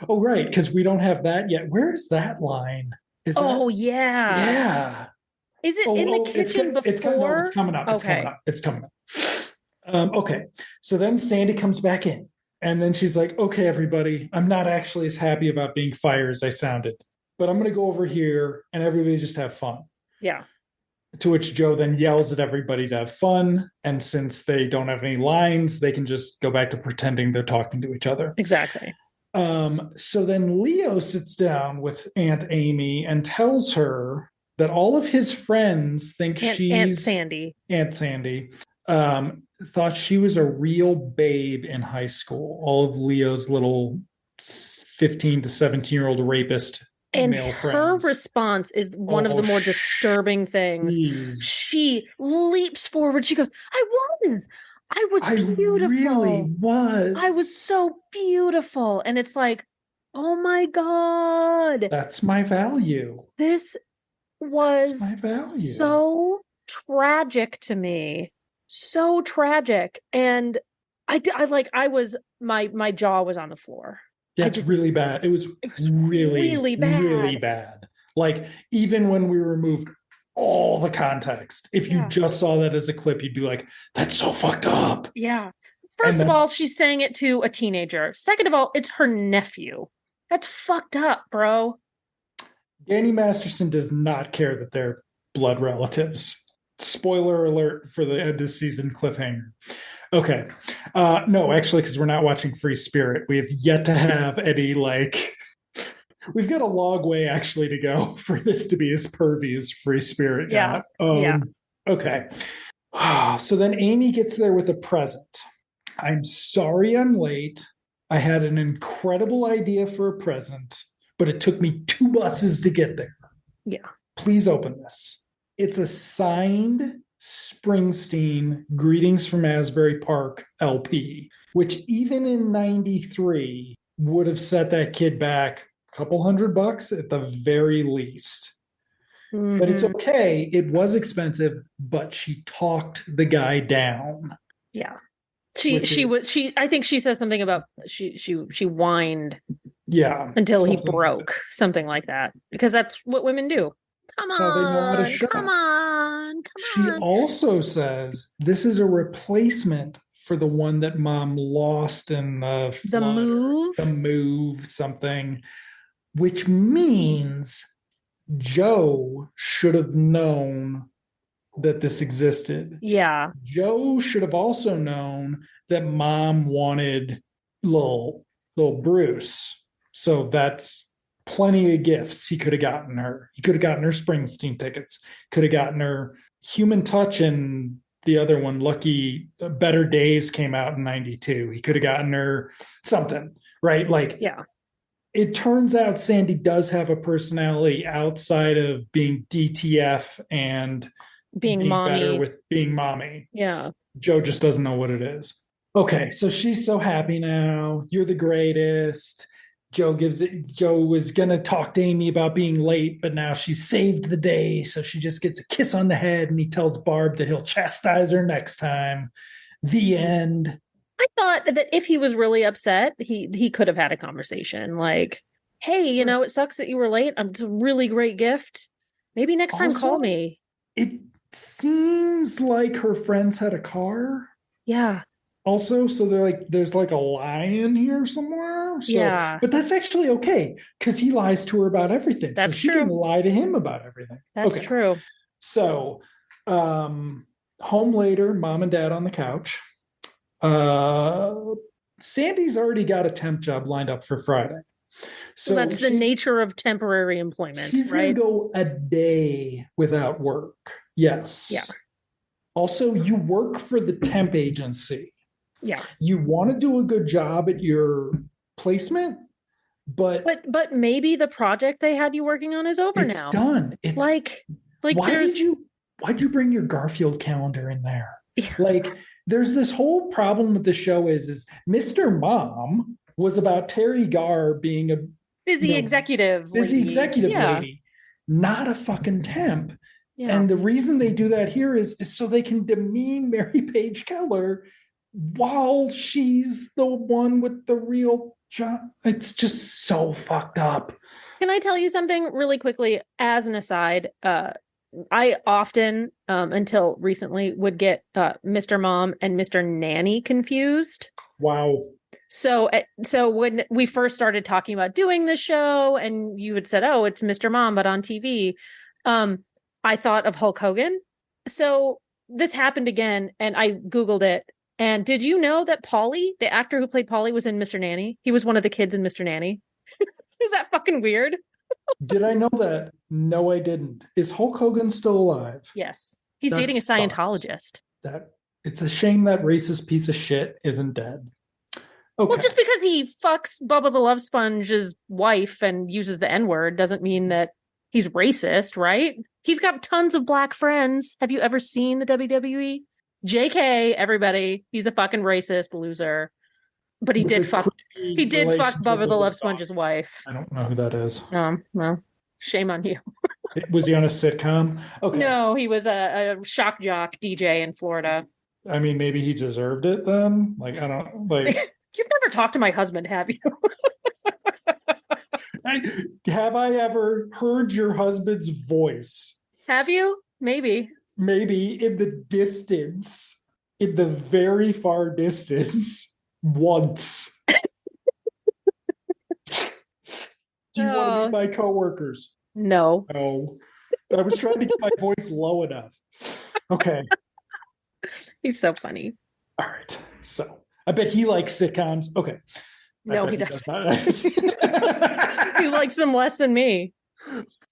Oh, right. Because we don't have that yet. Where is that line? Yeah. Yeah. Is it in the kitchen before? It's coming up. It's coming up. Okay. So then Sandy comes back in. And then she's like, okay, everybody, I'm not actually as happy about being fired as I sounded. But I'm going to go over here and everybody just have fun. Yeah. To which Joe then yells at everybody to have fun. And since they don't have any lines, they can just go back to pretending they're talking to each other. Exactly. So then Leo sits down with Aunt Amy and tells her that all of his friends think Aunt Sandy thought she was a real babe in high school. All of Leo's little 15 to 17-year-old rapist male friends. Her response is one of the more disturbing things. Geez. She leaps forward. She goes, I was beautiful. I really was. I was so beautiful. And it's like, oh my God. That's my value. This was my value. So tragic to me. So tragic. And my jaw was on the floor. That's really bad. It was really bad. Really bad. Like, even when we removed all the context, if you just saw that as a clip, you'd be like, that's so fucked up. Yeah. First of all, she's saying it to a teenager. Second of all, it's her nephew. That's fucked up, bro. Danny Masterson does not care that they're blood relatives. Spoiler alert for the end of season cliffhanger. Okay. No, actually, because we're not watching Free Spirit. We have yet to have any, we've got a long way actually to go for this to be as pervy as Free Spirit got. Okay. So then Amy gets there with a present. I'm sorry I'm late. I had an incredible idea for a present, but it took me 2 buses to get there. Yeah. Please open this. It's a signed Springsteen Greetings from Asbury Park LP, which even in 93 would have set that kid back a couple $100 at the very least. But it's okay. It was expensive, but she talked the guy down. Yeah. I think she says something about she whined until he broke, something like that, because that's what women do. Come on. She also says this is a replacement for the one that mom lost in the move something, which means Joe should have known that this existed. Yeah. Joe should have also known that mom wanted little Bruce. So that's plenty of gifts he could have gotten her. He could have gotten her Springsteen tickets, could have gotten her Human Touch, and the other one, Lucky Better Days, came out in 92. He could have gotten her something, right? Like, yeah. It turns out Sandy does have a personality outside of being DTF and being better with being mommy. Yeah. Joe just doesn't know what it is. Okay, so she's so happy now. You're the greatest. Joe was going to talk to Amy about being late, but now she's saved the day. So she just gets a kiss on the head, and he tells Barb that he'll chastise her next time. The end. I thought that if he was really upset, he could have had a conversation like, hey, it sucks that you were late. It's a really great gift. Maybe next time call me. It seems like her friends had a car. Yeah. Also, so there's like a lie in here somewhere. So, yeah. But that's actually okay, because he lies to her about everything. That's so she true. can lie to him about everything. That's true. So, home later, mom and dad on the couch. Sandy's already got a temp job lined up for Friday. So that's the nature of temporary employment. She's right? going to go a day without work. Yes. Yeah. Also, you work for the temp agency. Yeah. You want to do a good job at your placement, but maybe the project they had you working on is over now. It's done. It's like why'd you bring your Garfield calendar in there? Yeah. Like, there's this whole problem with the show is Mr. Mom was about Terry Garr being a busy executive lady, not a fucking temp. Yeah. And the reason they do that here is so they can demean Mary Page Keller while she's the one with the real job. It's just so fucked up. Can I tell you something really quickly as an aside? I often, until recently, would get Mr. Mom and Mr. Nanny confused. Wow. So when we first started talking about doing the show, and you had said, "Oh, it's Mr. Mom," but on TV, I thought of Hulk Hogan. So this happened again, and I Googled it. And did you know that Paulie, the actor who played Paulie, was in Mr. Nanny? He was one of the kids in Mr. Nanny. Is that fucking weird? Did I know that? No, I didn't. Is Hulk Hogan still alive? Yes. He's dating a Scientologist. It's a shame that racist piece of shit isn't dead. Okay. Well, just because he fucks Bubba the Love Sponge's wife and uses the N-word doesn't mean that he's racist, right? He's got tons of black friends. Have you ever seen the WWE? JK, everybody. He's a fucking racist loser. But he did fuck Bubba the Love Sponge's wife. I don't know who that is. Well, shame on you. Was he on a sitcom? Okay. No, he was a shock jock DJ in Florida. I mean, maybe he deserved it then. Like, I don't like. You've never talked to my husband, have you? Have I ever heard your husband's voice? Have you? Maybe. Maybe in the distance, in the very far distance, once. Do you want to be my coworkers? No. No. I was trying to get my voice low enough. Okay. He's so funny. All right. So I bet he likes sitcoms. Okay. No, he doesn't. He likes them less than me.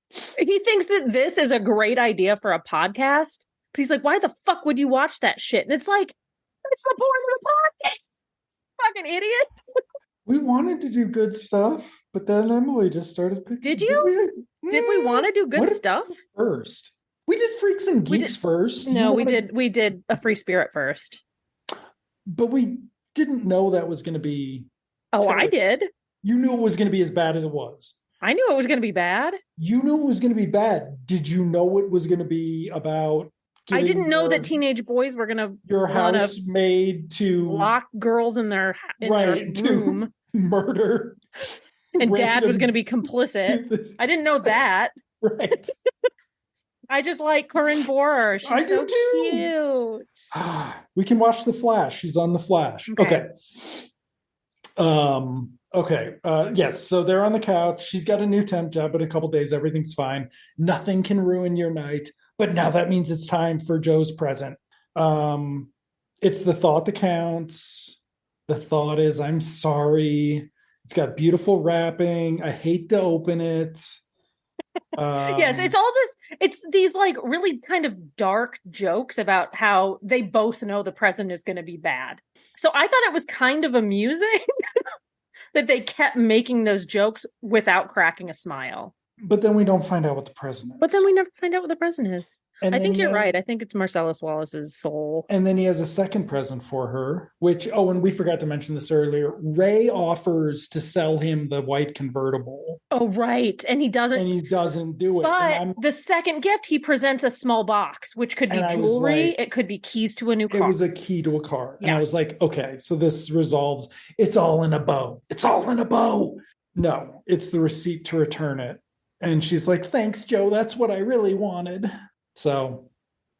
He thinks that this is a great idea for a podcast, but he's like, why the fuck would you watch that shit? And it's like, it's the point of the podcast. Fucking idiot. We wanted to do good stuff, but then Emily just started picking. Did you? Did we want to do good stuff first? We did Freaks and Geeks first. No, we did a Free Spirit first. But we didn't know that was going to be. Oh, I did. You knew it was going to be as bad as it was. I knew it was going to be bad. You knew it was going to be bad. Did you know it was going to be about I getting didn't know that teenage boys were going to your want to housemaid to lock girls in their right room to murder and dad was random- going to be complicit. I didn't know that. Right. I just like Corinne Bohrer. She's I do so too. cute. We can watch The Flash. She's on The Flash. Okay. Okay. Yes. So they're on the couch. She's got a new temp job. In a couple days, everything's fine. Nothing can ruin your night. But now that means it's time for Joe's present. It's the thought that counts. The thought is, I'm sorry. It's got beautiful wrapping. I hate to open it. Yes, it's these like really kind of dark jokes about how they both know the present is going to be bad. So I thought it was kind of amusing that they kept making those jokes without cracking a smile. But then we don't find out what the present is. But then we never find out what the present is. And I think you're right. I think it's Marcellus Wallace's soul. And then he has a second present for her, which, and we forgot to mention this earlier. Ray offers to sell him the white convertible. Oh, right. And he doesn't. And he doesn't do it. But the second gift, he presents a small box, which could be jewelry. Like, it could be keys to a new car. It was a key to a car. Yeah. And I was like, okay, so this resolves. It's all in a bow. It's all in a bow. No, it's the receipt to return it. And she's like, thanks, Joe. That's what I really wanted. So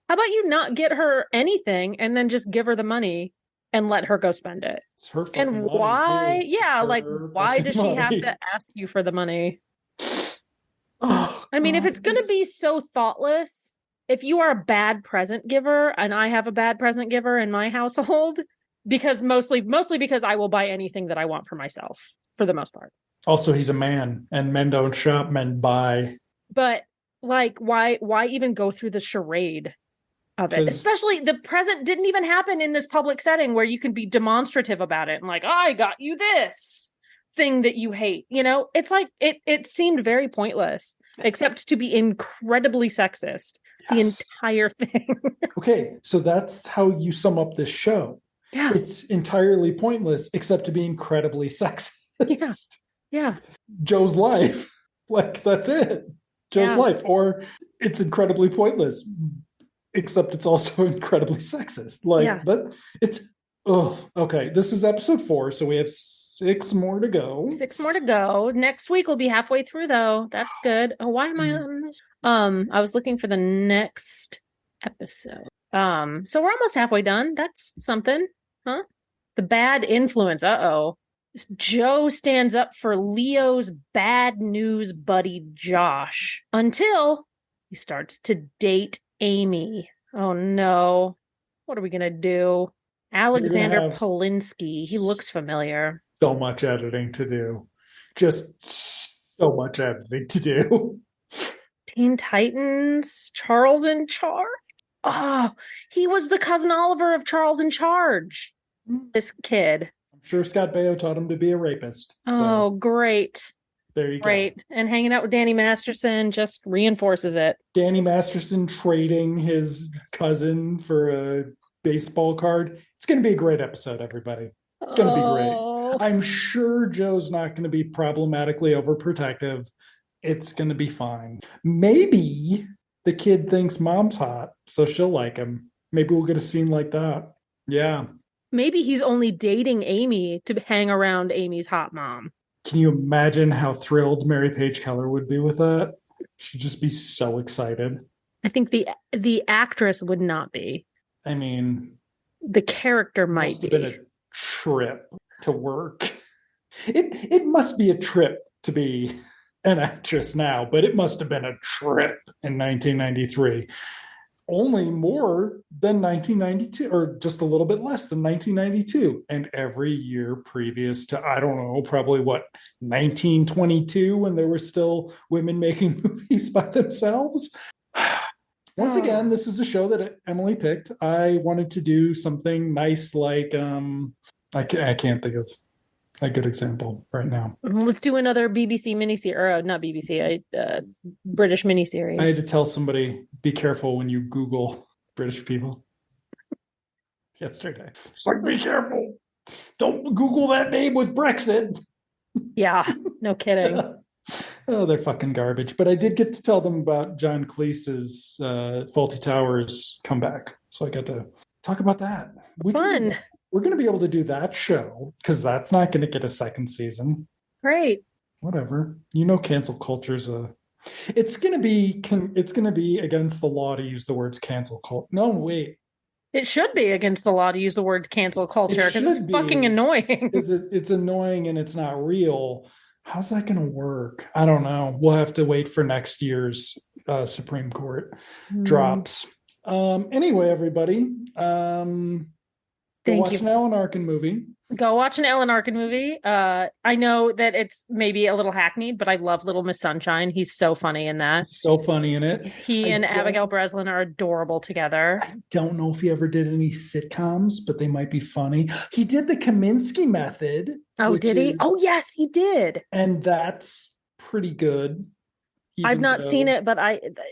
how about you not get her anything and then just give her the money and let her go spend it? It's her fucking and why? Yeah, like why does she have to ask you for the money? Oh, I mean, if it's going to be so thoughtless, if you are a bad present giver and I have a bad present giver in my household, because mostly because I will buy anything that I want for myself for the most part. Also, he's a man and men don't shop, men buy. But like, why even go through the charade of it? Especially the present didn't even happen in this public setting where you can be demonstrative about it and like, I got you this thing that you hate. You know, it's like it seemed very pointless, except to be incredibly sexist. Yes. The entire thing. Okay, so that's how you sum up this show. Yeah, it's entirely pointless, except to be incredibly sexist. Yeah. Joe's life, like that's it. Joe's life, or it's incredibly pointless, except it's also incredibly sexist. Like, but it's okay. This is episode 4, so we have 6 more to go. 6 more to go. Next week we'll be halfway through, though. That's good. Oh, why am I on this? I was looking for the next episode. So we're almost halfway done. That's something, huh? The bad influence. Uh-oh. Joe stands up for Leo's bad news buddy Josh until he starts to date Amy. Oh no. What are we going to do? Alexander Polinsky. He looks familiar. So much editing to do. Just so much editing to do. Teen Titans. Charles in Charge. Oh, he was the cousin Oliver of Charles in Charge. This kid. Sure, Scott Baio taught him to be a rapist. So. Oh, great. There you go. Great. And hanging out with Danny Masterson just reinforces it. Danny Masterson trading his cousin for a baseball card. It's going to be a great episode, everybody. It's going to be great. I'm sure Joe's not going to be problematically overprotective. It's going to be fine. Maybe the kid thinks mom's hot, so she'll like him. Maybe we'll get a scene like that. Yeah. Maybe he's only dating Amy to hang around Amy's hot mom. Can you imagine how thrilled Mary Page Keller would be with that? She'd just be so excited. I think the actress would not be. I mean, the character might must have been a trip to work. It must be a trip to be an actress now, but it must have been a trip in 1993. Only more than 1992, or just a little bit less than 1992. And every year previous to, I don't know, probably 1922, when there were still women making movies by themselves. Once again, this is a show that Emily picked. I wanted to do something nice like, I can't think of a good example right now. Let's do another BBC miniseries, or not BBC, British miniseries. I had to tell somebody, be careful when you Google British people. Yesterday. It's like, be careful. Don't Google that name with Brexit. Yeah, no kidding. Oh, they're fucking garbage. But I did get to tell them about John Cleese's Faulty Towers comeback. So I got to talk about that. We can do Fun. that. We're going to be able to do that show because that's not going to get a second season. Great. Whatever. Cancel culture's a. It's going to be against the law to use the words cancel culture. No, wait. It should be against the law to use the word cancel culture because it's fucking annoying. It's annoying and it's not real. How's that going to work? I don't know. We'll have to wait for next year's Supreme Court drops. Anyway, everybody, go watch an Alan Arkin movie. Go watch an Alan Arkin movie. I know that it's maybe a little hackneyed, but I love Little Miss Sunshine. He's so funny in that. He's so funny in it. He and Abigail Breslin are adorable together. I don't know if he ever did any sitcoms, but they might be funny. He did the Kaminsky Method. Oh, did he? Oh, yes, he did. And that's pretty good. I've not seen it, but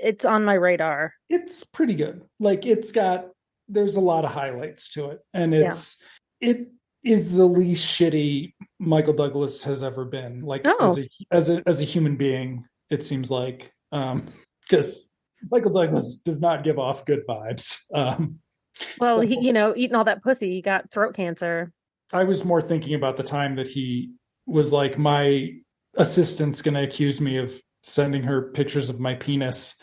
it's on my radar. It's pretty good. Like there's a lot of highlights to it. And it is the least shitty Michael Douglas has ever been. Like as a human being, it seems like. Because Michael Douglas does not give off good vibes. Well, he, eating all that pussy, he got throat cancer. I was more thinking about the time that he was like, my assistant's going to accuse me of sending her pictures of my penis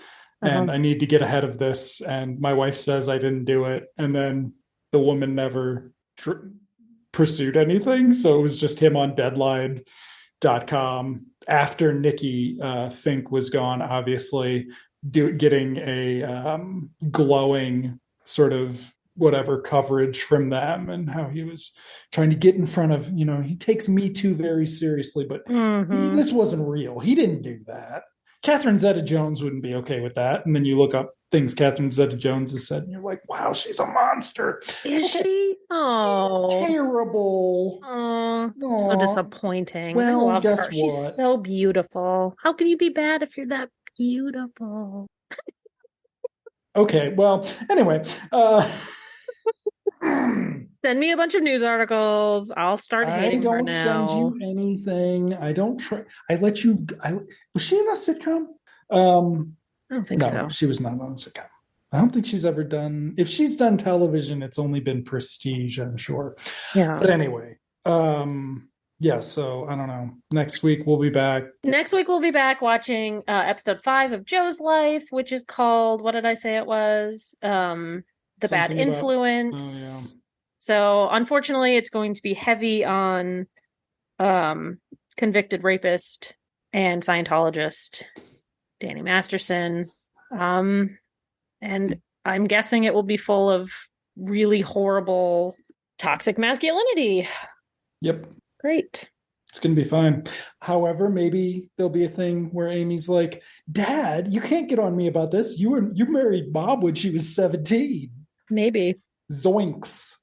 and I need to get ahead of this. And my wife says I didn't do it. And then the woman never pursued anything. So it was just him on Deadline.com after Nikki Fink was gone, obviously getting a glowing sort of whatever coverage from them and how he was trying to get in front of, he takes Me Too very seriously, but this wasn't real. He didn't do that. Catherine Zeta-Jones wouldn't be okay with that. And then you look up things Catherine Zeta-Jones has said and you're like, wow, she's a monster. Is she? Oh, she's terrible. Oh, so disappointing. Well, I love guess her. what? She's so beautiful. How can you be bad if you're that beautiful? Okay, well, anyway, send me a bunch of news articles. I'll start hating her now. I don't send you anything. I don't try. I let you. Was she in a sitcom? I don't think so. No, she was not on a sitcom. I don't think she's ever done. If she's done television, it's only been Prestige, I'm sure. Yeah. But anyway, yeah. So I don't know. Next week we'll be back. Next week we'll be back watching episode 5 of Joe's Life, which is called. What did I say it was? The Bad Influence. So unfortunately, it's going to be heavy on convicted rapist and Scientologist Danny Masterson. And I'm guessing it will be full of really horrible toxic masculinity. Yep. Great. It's going to be fine. However, maybe there'll be a thing where Amy's like, Dad, you can't get on me about this. You married Bob when she was 17. Maybe. Zoinks.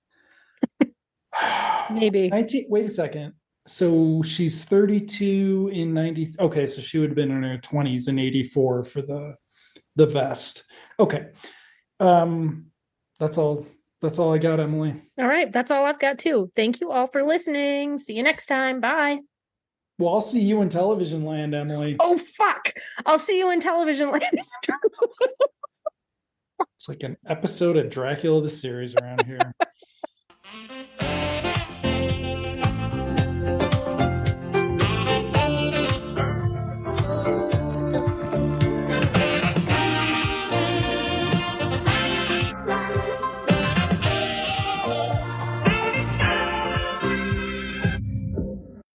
Maybe. Wait a second. So she's 32 in 90. Okay, so she would have been in her 20s in 84 for the vest. Okay. That's all I got, Emily. All right, that's all I've got too. Thank you all for listening. See you next time. Bye. Well, I'll see you in television land, Emily. Oh, fuck. I'll see you in television land. It's like an episode of Dracula the series around here.